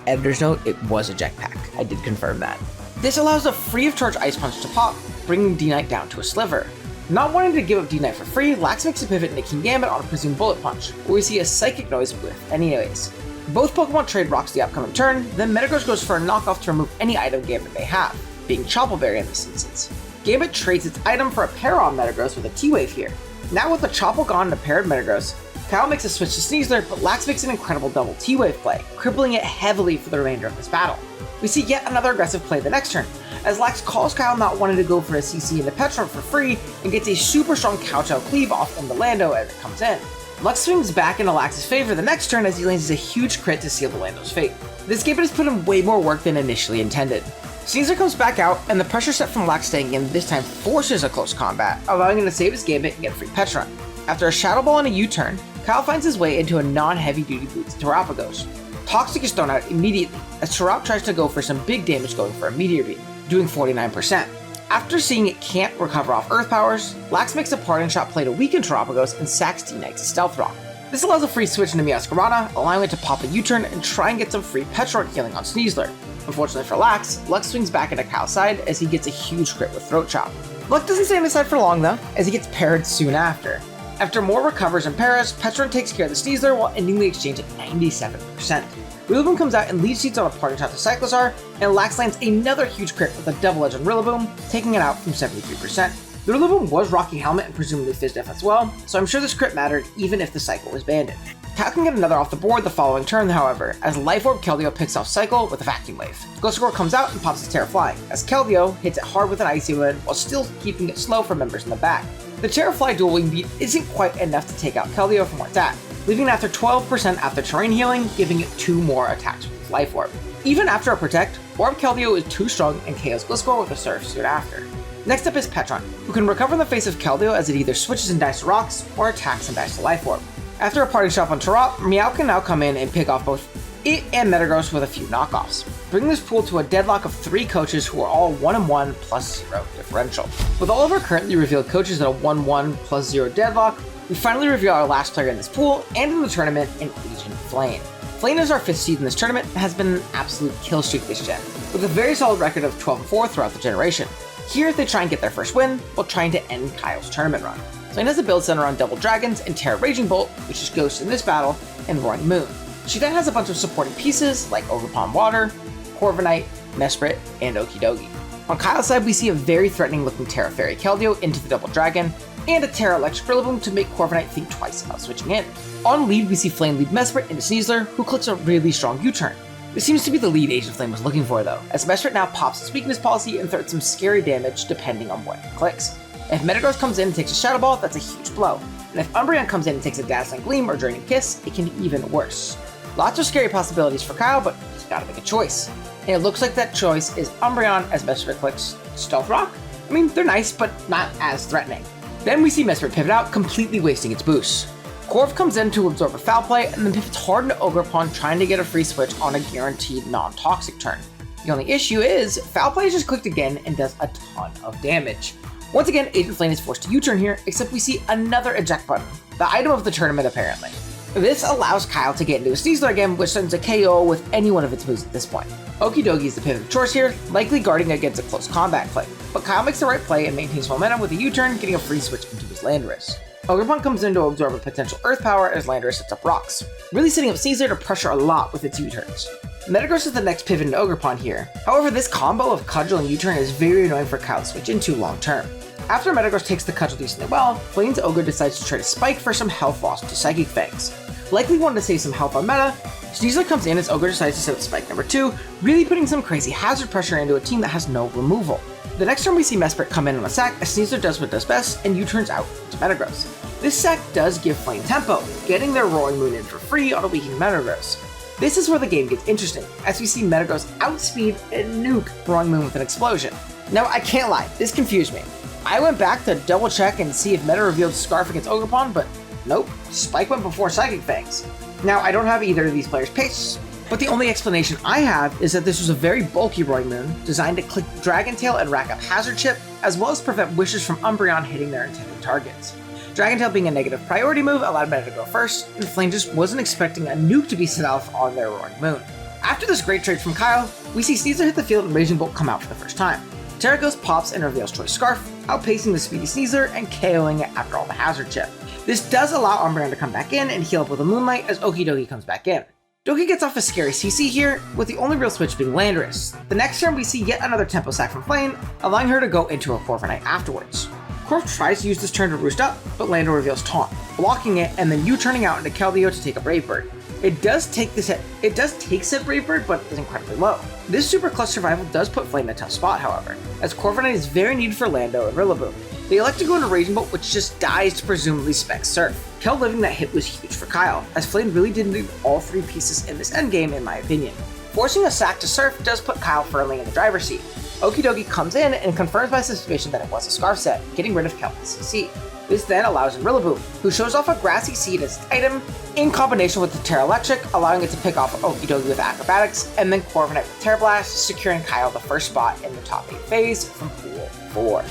Editor's note, it was a Eject Pack. I did confirm that. This allows a free of charge Ice Punch to pop, bringing D-Knight down to a sliver. Not wanting to give up D-Knight for free, Lax makes a pivot into King Gambit on a presumed Bullet Punch, where we see a Psychic Noise with anyways. Both Pokemon trade rocks the upcoming turn, then Metagross goes for a knockoff to remove any item Gambit may have, being Choppleberry in this instance. Gambit trades its item for a pair on Metagross with a T-Wave here. Now with the Chopple gone and a paired Metagross, Kyle makes a switch to Sneasler, but Lax makes an incredible double T-Wave play, crippling it heavily for the remainder of this battle. We see yet another aggressive play the next turn, as Lax calls Kyle not wanting to go for a CC into Petron for free and gets a super strong Cow-Chow Cleave off into Lando as it comes in. Lux swings back into Lax's favor the next turn as he lands a huge crit to seal the Lando's fate. This Gambit has put in way more work than initially intended. Sneasler comes back out, and the pressure set from Lax staying in this time forces a close combat, allowing him to save his Gambit and get a free Petron. After a Shadow Ball and a U-turn, Kyle finds his way into a non-heavy duty boots to Terapagos. Toxic is thrown out immediately, as Terap tries to go for some big damage going for a Meteor Beam, doing 49%. After seeing it can't recover off Earth Powers, Lax makes a parting shot play to weaken Terapagos and sacks D-Knight to Stealth Rock. This allows a free switch into Meowscarada, allowing it to pop a U-turn and try and get some free Petron healing on Sneasler. Unfortunately for Lax, Lux swings back into Kyle's side as he gets a huge crit with Throat Chop. Luck doesn't stay on his side for long though, as he gets paired soon after. After more recovers and paras, Petron takes care of the Sneasler while ending the exchange at 97%. Rillaboom comes out and lead seats on a parting shot to Cyclozar, and Lax lands another huge crit with a double edge on Rillaboom, taking it out from 73%. The Rillaboom was rocking Helmet and presumably Fizz Def as well, so I'm sure this crit mattered even if the Cycle was banded. Kyle can get another off the board the following turn, however, as Life Orb Keldeo picks off Cycle with a Vacuum Wave. Gliscor comes out and pops its Terra Fly, as Keldeo hits it hard with an Icy Wind while still keeping it slow for members in the back. The Terra Fly dual wing beat isn't quite enough to take out Keldeo from where it's at, leaving it after 12% after terrain healing, giving it 2 more attacks with Life Orb. Even after a Protect, Orb Keldeo is too strong and KOs Gliscor with a Surf soon after. Next up is Petron, who can recover in the face of Keldeo as it either switches and dies to rocks or attacks and dies to Life Orb. After a parting shot on Tarot, Meow can now come in and pick off both it and Metagross with a few knockoffs, bringing this pool to a deadlock of 3 coaches who are all 1-1 plus 0 differential. With all of our currently revealed coaches at a 1-1 plus 0 deadlock, we finally reveal our last player in this pool and in the tournament in Agent Flame. Flame is our 5th seed in this tournament and has been an absolute kill streak this gen, with a very solid record of 12-4 throughout the generation. Here they try and get their first win while trying to end Kyle's tournament run. Flame has a build center on Double Dragons and Terra Raging Bolt, which is Ghost in this battle, and Roaring Moon. She then has a bunch of supporting pieces like Overpond Water, Corviknight, Mesprit, and Okidogi. On Kyle's side, we see a very threatening looking Terra Fairy Keldeo into the Double Dragon, and a Terra Electric Rillaboom to make Corviknight think twice about switching in. On lead, we see Flame lead Mesprit into Sneasler, who clicks a really strong U-turn. This seems to be the lead Agent Flame was looking for though, as Mesprit now pops its weakness policy and threatens some scary damage depending on what it clicks. If Metagross comes in and takes a Shadow Ball, that's a huge blow, and if Umbreon comes in and takes a Dazzling Gleam or Draining Kiss, it can be even worse. Lots of scary possibilities for Kyle, but he's gotta make a choice. And it looks like that choice is Umbreon as Mesprit clicks Stealth Rock. I mean, they're nice, but not as threatening. Then we see Mesprit pivot out, completely wasting its boost. Corv comes in to absorb a Foul Play, and then pivots hard into Ogerpon, trying to get a free switch on a guaranteed non-toxic turn. The only issue is, Foul Play is just clicked again and does a ton of damage. Once again, Agent Flame is forced to U-turn here, except we see another eject button, the item of the tournament apparently. This allows Kyle to get into a Sneasler again, which sends a KO with any one of its moves at this point. Okidogi is the pivot of choice here, likely guarding against a close combat play, but Kyle makes the right play and maintains momentum with a U-turn, getting a free switch into his Landorus. Ogerpon comes in to absorb a potential Earth Power as Landorus sets up rocks, really setting up Sneasler to pressure a lot with its U-turns. Metagross is the next pivot into Ogerpon here, however this combo of Cudgel and U-turn is very annoying for Kyle to switch into long term. After Metagross takes the Cudgel decently well, Flame's Ogre decides to try to spike for some health loss to Psychic Fangs. Likely wanting to save some health on meta, Sneasler comes in as Ogre decides to set up Spike number 2, really putting some crazy hazard pressure into a team that has no removal. The next turn we see Mesprit come in on a sack as Sneasler does what it does best and U-turns out to Metagross. This sack does give Flame tempo, getting their Roaring Moon in for free on a weakened Metagross. This is where the game gets interesting, as we see Metagross outspeed and nuke Roaring Moon with an explosion. Now I can't lie, this confused me. I went back to double check and see if Meta revealed Scarf against Ogerpon, but nope, Spike went before Psychic Fangs. Now I don't have either of these players' pace, but the only explanation I have is that this was a very bulky Roaring Moon, designed to click Dragon Tail and rack up Hazard Chip, as well as prevent wishes from Umbreon hitting their intended targets. Dragon Tail being a negative priority move allowed Meta to go first, and Flame just wasn't expecting a nuke to be set off on their Roaring Moon. After this great trade from Kyle, we see Sneasler hit the field and Raging Bolt come out for the first time. Terraghost pops and reveals Choice Scarf, outpacing the speedy Sneasler and KOing it after all the Hazard Chip. This does allow Umbreon to come back in and heal up with a Moonlight as Okidogi comes back in. Doki gets off a scary CC here, with the only real switch being Landorus. The next turn we see yet another tempo sack from Flame, allowing her to go into a Corviknight afterwards. Corv tries to use this turn to roost up, but Lando reveals Taunt, blocking it and then U-turning out into Keldeo to take a Brave Bird. It does take said Brave Bird, but is incredibly low. This super clutch survival does put Flame in a tough spot, however, as Corviknight is very needed for Lando and Rillaboom. They elect to go into Raging Bolt, which just dies to presumably spec Surf. Kel living that hit was huge for Kyle, as Flame really didn't need all three pieces in this endgame in my opinion. Forcing a sack to Surf does put Kyle firmly in the driver's seat. Okidogi comes in and confirms my suspicion that it was a Scarf set, getting rid of Kel's CC. This then allows in Rillaboom, who shows off a Grassy Seed as its item, in combination with the Terra Electric, allowing it to pick off Okidogi with Acrobatics, and then Corviknight with Terra Blast, securing Kyle the first spot in the top 8 phase from Pool 4.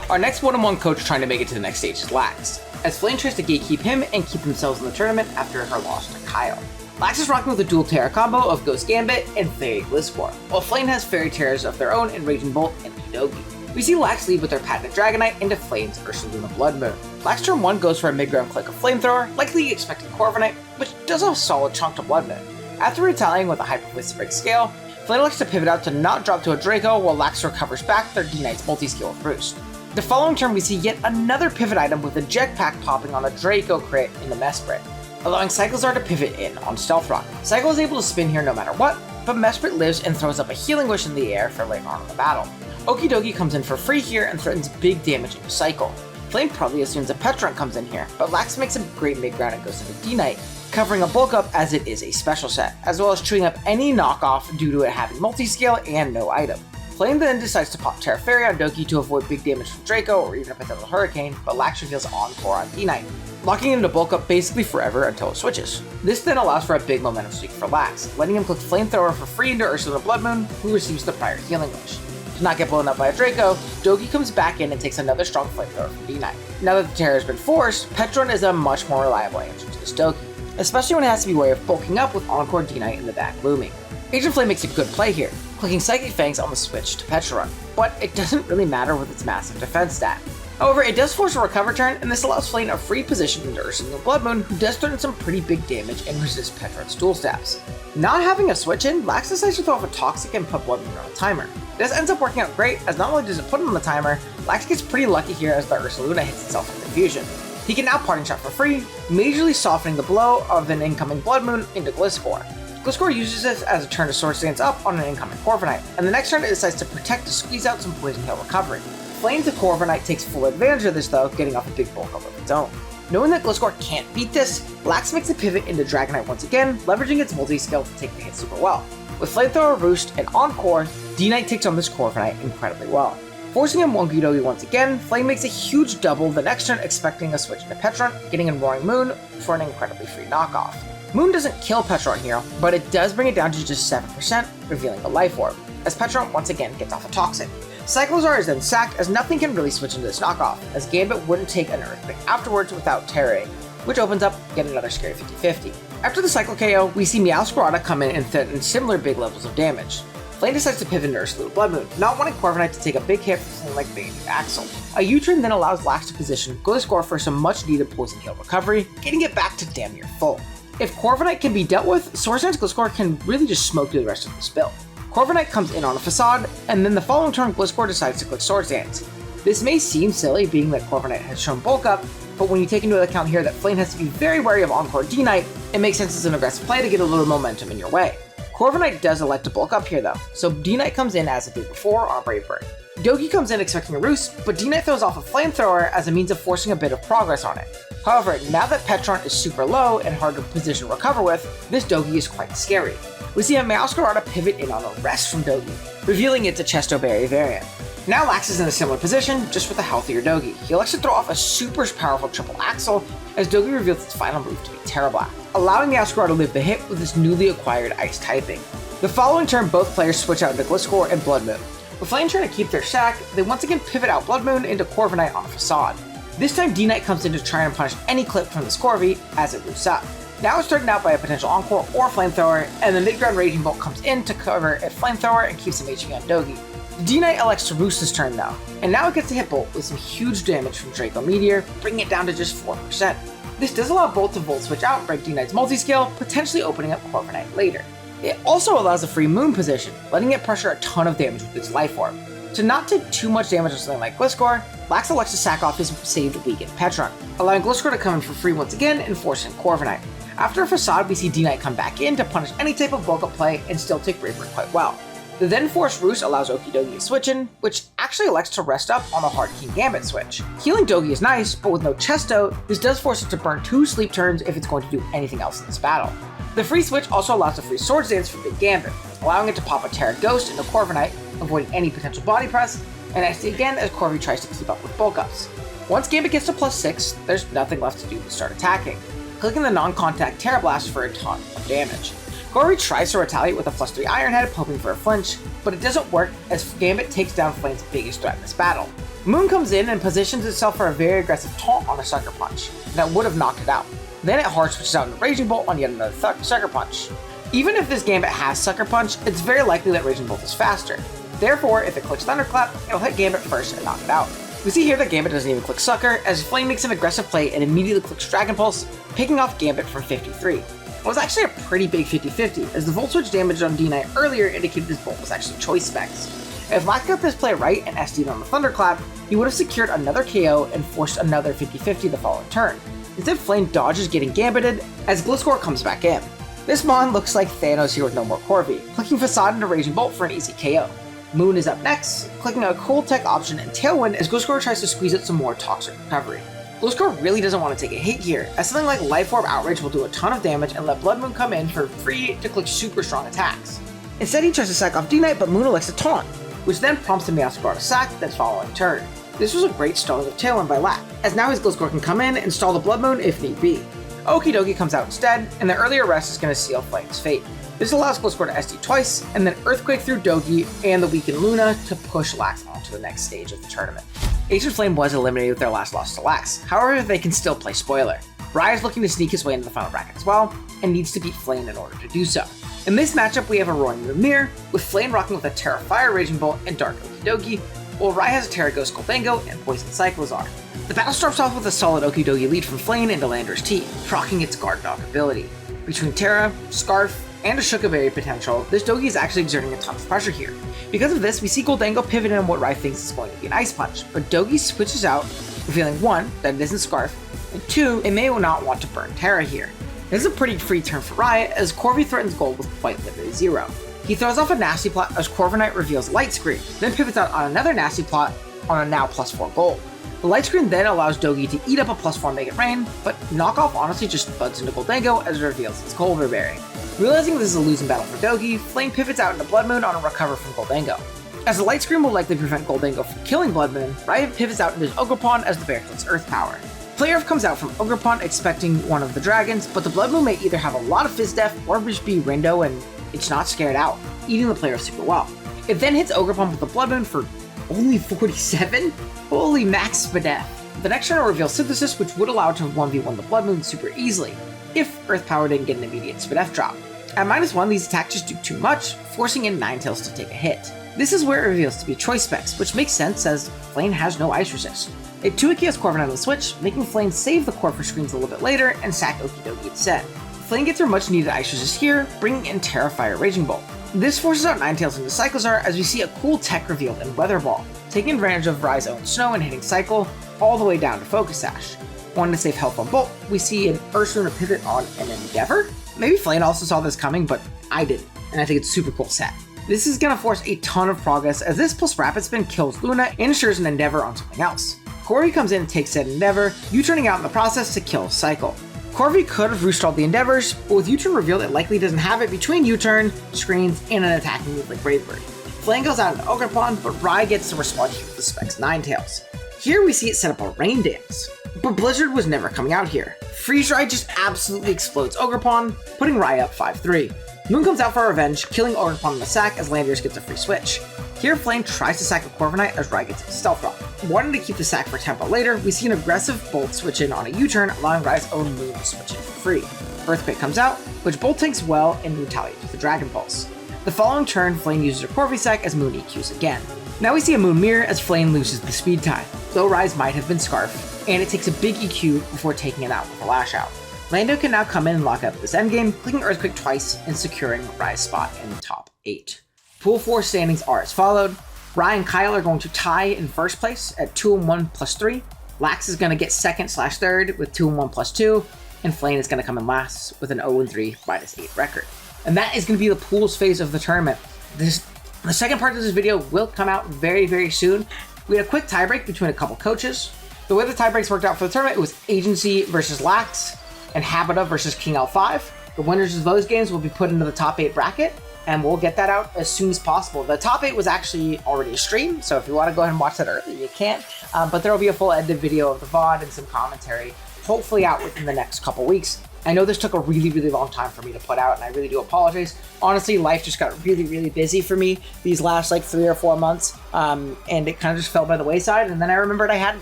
Our next 1-on-1 coach trying to make it to the next stage is Lax, as Flame tries to gatekeep him and keep themselves in the tournament after her loss to Kyle. Lax is rocking with a dual Terra combo of Ghost Gambit and Fairy Gliscor, while Flame has Fairy Terras of their own in Raging Bolt and Okidogi. We see Lax lead with their patented Dragonite into Flame's Ursaluna Blood Moon. Lax turn 1 goes for a mid-ground click of Flamethrower, likely expecting Corviknight, which does a solid chunk to Blood Moon. After retaliating with a Hyper-Voice Break Scale, Flame elects to pivot out to not drop to a Draco while Lax recovers back their D-Knight's multi-skill with Roost. The following turn we see yet another pivot item with a Jetpack popping on a Draco crit in the Mesprit, allowing Cyclizar to pivot in on Stealth Rock. Cycle is able to spin here no matter what, but Mesprit lives and throws up a Healing Wish in the air for later on in the battle. Okidogi comes in for free here and threatens big damage into Cycle. Flame probably assumes a Petron comes in here, but Lax makes a great mid-ground and goes into D-Knight, covering a bulk up as it is a special set, as well as chewing up any knockoff due to it having multi-scale and no item. Flame then decides to pop Terra Fairy on Doki to avoid big damage from Draco or even a potential Hurricane, but Lax reveals Encore on D-Knight, locking him to bulk up basically forever until it switches. This then allows for a big momentum streak for Lax, letting him click Flamethrower for free into Ursaluna Blood Moon, who receives the prior Healing Wish. To not get blown up by a Draco, Doki comes back in and takes another strong Flamethrower from D-Knight. Now that the Terra has been forced, Petron is a much more reliable answer to this Doki, especially when it has to be wary of bulking up with Encore D-Knight in the back looming. Agent Flame makes a good play here, clicking Psychic Fangs on the switch to Petron, but it doesn't really matter with its massive defense stat. However, it does force a recover turn, and this allows Flame a free position into Ursaluna Blood Moon, who does threaten some pretty big damage and resist Petron's dual stabs. Not having a switch in, Lax decides to throw off a Toxic and put Blood Moon on a timer. This ends up working out great, as not only does it put him on the timer, Lax gets pretty lucky here as the Ursaluna hits itself with Confusion. He can now Parting Shot for free, majorly softening the blow of an incoming Blood Moon into Gliscor. Gliscor uses this as a turn to Sword Stance up on an incoming Corviknight, and the next turn it decides to protect to squeeze out some Poison Hail recovery. Flame to Corviknight takes full advantage of this though, getting off a big bulk up of its own. Knowing that Gliscor can't beat this, Lax makes a pivot into Dragonite once again, leveraging its multi-skill to take the hit super well. With Flamethrower, Roost, and Encore, D-Knight takes on this Corviknight incredibly well. Forcing him Okie Dokie once again, Flame makes a huge double the next turn, expecting a switch into Petron, getting in Roaring Moon for an incredibly free knockoff. Moon doesn't kill Petron here, but it does bring it down to just 7%, revealing the Life Orb, as Petron once again gets off a Toxic. Cyclozar is then sacked, as nothing can really switch into this knockoff, as Gambit wouldn't take an Earthquake afterwards without Terrain, which opens up yet another scary 50-50. After the Cycle KO, we see Meowscarada come in and threaten similar big levels of damage. Flame decides to pivot into Ursalute Blood Moon, not wanting Corviknight to take a big hit from something like Bandit Axle. A U-turn then allows Lax to position Gliscor for some much needed Poison Heal recovery, getting it back to damn near full. If Corviknight can be dealt with, Swords Dance Gliscor can really just smoke through the rest of this build. Corviknight comes in on a Facade, and then the following turn Gliscor decides to click Swords Dance. This may seem silly being that Corviknight has shown bulk up, but when you take into account here that Flame has to be very wary of Encore D-Knight, it makes sense as an aggressive play to get a little momentum in your way. Corviknight does elect to bulk up here though, so D-Knight comes in as it did before on Brave Bird. Dogi comes in expecting a Roost, but D-Knight throws off a Flamethrower as a means of forcing a bit of progress on it. However, now that Petron is super low and hard to position recover with, this Dogi is quite scary. We see a Meowscarada pivot in on a Rest from Dogi, revealing it's a Chesto Berry variant. Now Lax is in a similar position, just with a healthier Dogi. He elects to throw off a super powerful triple Axle, as Dogi reveals its final move to be Terra Blast, allowing Meowscarada to live the hit with its newly acquired Ice typing. The following turn, both players switch out into Gliscor and Blood Moon. With Flame trying to keep their sack, they once again pivot out Blood Moon into Corviknight on a Facade. This time D-Knight comes in to try and punish any clip from this Corvi as it roosts up. Now it's started out by a potential Encore or Flamethrower, and the mid-ground Raging Bolt comes in to cover a Flamethrower and keeps some HP on Dogi. D-Knight elects to Roost this turn though, and now it gets a Hit Bolt with some huge damage from Draco Meteor, bringing it down to just 4%. This does allow Bolt to Volt switch out and break D-Knight's multi-scale, potentially opening up Corviknight later. It also allows a free Moon position, letting it pressure a ton of damage with its Life Orb. To not take too much damage on something like Gliscor, Lax elects to sack off his saved weakened Petron, allowing Gliscor to come in for free once again and forcing Corviknight. After a Facade, we see D-Knight come back in to punish any type of bulk up play and still take Brave Bird quite well. The then forced Roost allows Okie Dokie to switch in, which actually elects to rest up on a Hard King Gambit switch. Healing Dogie is nice, but with no Chesto, this does force it to burn 2 sleep turns if it's going to do anything else in this battle. The free switch also allows a free Swords Dance for Big Gambit, allowing it to pop a Terra Ghost into Corviknight, avoiding any potential body press, and SD again as Corvi tries to keep up with bulk ups. Once Gambit gets to +6, there's nothing left to do but start attacking, clicking the non-contact Terra Blast for a ton of damage. Corvi tries to retaliate with a +3 Iron Head, hoping for a flinch, but it doesn't work as Gambit takes down Flame's biggest threat in this battle. Moon comes in and positions itself for a very aggressive taunt on a Sucker Punch that would have knocked it out. Then it hard switches out into Raging Bolt on yet another Sucker Punch. Even if this Gambit has Sucker Punch, it's very likely that Raging Bolt is faster. Therefore, if it clicks Thunderclap, it'll hit Gambit first and knock it out. We see here that Gambit doesn't even click Sucker, as Flame makes an aggressive play and immediately clicks Dragon Pulse, picking off Gambit from 53. It was actually a pretty big 50-50, as the Volt Switch damage on D-Knight earlier indicated this Bolt was actually choice specs. If Lax got this play right and SD'd on the Thunderclap, he would have secured another KO and forced another 50-50 the following turn. Instead, Flame dodges getting Gambited, as Gliscor comes back in. This Mon looks like Thanos here with no more Corvi, clicking Facade into Raging Bolt for an easy KO. Moon is up next, clicking a cool tech option and Tailwind as Gliscor tries to squeeze out some more Toxic recovery. Gliscor really doesn't want to take a hit here, as something like Life Orb Outrage will do a ton of damage and let Blood Moon come in for free to click super strong attacks. Instead, he tries to sack off D-Knight, but Moon elects to taunt, which then prompts the Meowscarada to sack that following turn. This was a great stalling of Tailwind by Lax, as now his Gliscor can come in and stall the Blood Moon if need be. Okie Dokie comes out instead, and the earlier rest is going to seal Flame's fate. This allows Gliscor to SD twice, and then Earthquake through Dogi and the weakened Luna to push Lax onto the next stage of the tournament. Ancient Flame was eliminated with their last loss to Lax, however they can still play spoiler. Rye is looking to sneak his way into the final bracket as well, and needs to beat Flame in order to do so. In this matchup we have a Roaring Moon mirror, with Flame rocking with a Terra Fire Raging Bolt and Dark Okie Dokie, while Rye has a Terra Ghost Goldango and Poison Cyclozar. The battle starts off with a solid Okie Dokie lead from Flame into Lander's T, proccing its Guard Dog ability. Between Terra, Scarf, and a Shukaberry potential, this Dogie is actually exerting a ton of pressure here. Because of this, we see Goldango pivot in what Rye thinks is going to be an Ice Punch, but Dogie switches out, revealing 1, that it isn't Scarf, and 2, it may not want to burn Terra here. This is a pretty free turn for Rye, as Corvi threatens gold with quite literally 0. He throws off a Nasty Plot as Corviknight reveals Light Screen, then pivots out on another Nasty Plot on a now +4 gold. The light screen then allows Dogi to eat up a +4 Make It Rain, but Knockoff honestly just buds into Goldango as it reveals its Culver Berry. Realizing this is a losing battle for Dogi, Flame pivots out into Blood Moon on a recover from Goldango. As the light screen will likely prevent Goldango from killing Blood Moon, Riot pivots out into his Ogerpon as the bear gets Earth Power. Player comes out from Ogerpon expecting one of the dragons, but the Blood Moon may either have a lot of Fizz Def or just be Rindo and it's not scared out, eating the player super well. It then hits Ogerpon with the Blood Moon for only 47? Holy max Spadef. The next turn will reveal Synthesis, which would allow it to 1v1 the Blood Moon super easily, if Earth Power didn't get an immediate Spadef drop. At -1, these attacks just do too much, forcing in Ninetales to take a hit. This is where it reveals to be Choice Specs, which makes sense as Flame has no Ice Resist. It 2-Iki has Corviknight on the switch, making Flame save the core for screens a little bit later and sack Okidogi instead. Flame gets her much needed Ice Resist here, bringing in Terrifier Raging Bolt. This forces out Ninetales into Cyclizar as we see a cool tech revealed in Weather Ball, taking advantage of Rai's own Snow and hitting Cycle all the way down to Focus Sash. Wanting to save health on Bolt, we see an Ursula pivot on an Endeavor? Maybe Flame also saw this coming, but I didn't, and I think it's a super cool set. This is going to force a ton of progress as this plus Rapid Spin kills Luna and ensures an Endeavor on something else. Corvi comes in and takes said Endeavor, U-turning out in the process to kill Cycle. Corvi could have restalled the Endeavors, but with U-turn revealed it likely doesn't have it between U-turn, screens, and an attacking move like Bravery. Flame goes out into Ogerpon, but Rai gets to respond here with the Specs Ninetales. Here we see it set up a Rain Dance, but Blizzard was never coming out here. Freeze Rai just absolutely explodes Ogerpon, putting Rai up 5-3. Moon comes out for revenge, killing Ogerpon in the sack as Landers gets a free switch. Here Flame tries to sack a Corviknight as Rai gets a Stealth Rock. Wanting to keep the sack for tempo later, we see an aggressive Bolt switch in on a U-turn, allowing Rai's own Moon to switch in for free. Earthquake comes out, which Bolt tanks well and retaliates with the Dragon Pulse. The following turn, Flame uses her Corvi sack as Moon EQs again. Now we see a Moon Mirror as Flame loses the speed tie, though Rai's might have been Scarf, and it takes a big EQ before taking it out with a Lash Out. Lando can now come in and lock up this endgame, clicking Earthquake twice and securing Rai's spot in the top 8. Pool 4 standings are as followed. Rai and Kyle are going to tie in first place at 2-1 plus 3. Lax is going to get second/third with 2-1 plus 2. And Flame is going to come in last with an 0-3 -8 record. And that is going to be the pools phase of the tournament. The second part of this video will come out very, very soon. We had a quick tiebreak between a couple coaches. The way the tiebreaks worked out for the tournament, it was Agency versus Lax and Habita versus King L5. The winners of those games will be put into the top 8 bracket, and we'll get that out as soon as possible. The top 8 was actually already streamed, so if you want to go ahead and watch that early, you can. But there will be a full edited video of the VOD and some commentary, hopefully out within the next couple weeks. I know this took a really, really long time for me to put out, and I really do apologize. Honestly, life just got really, really busy for me these last 3 or 4 months, and it kind of just fell by the wayside. And then I remembered I hadn't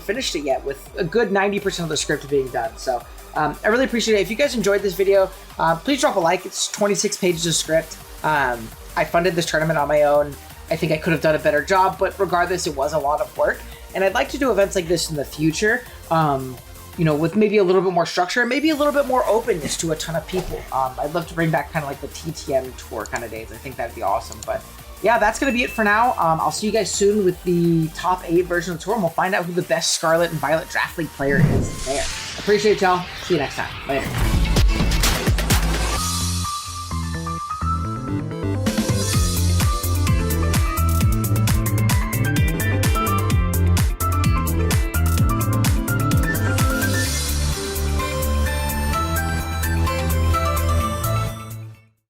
finished it yet, with a good 90% of the script being done. So I really appreciate it. If you guys enjoyed this video, please drop a like. It's 26 pages of script. I funded this tournament on my own. I think I could have done a better job, but regardless, it was a lot of work. And I'd like to do events like this in the future. With maybe a little bit more structure, maybe a little bit more openness to a ton of people. I'd love to bring back kind of like the TTM tour kind of days. I think that'd be awesome. But yeah, that's going to be it for now. I'll see you guys soon with the top 8 version of the tour, and we'll find out who the best Scarlet and Violet Draft League player is there. Appreciate y'all. See you next time. Later.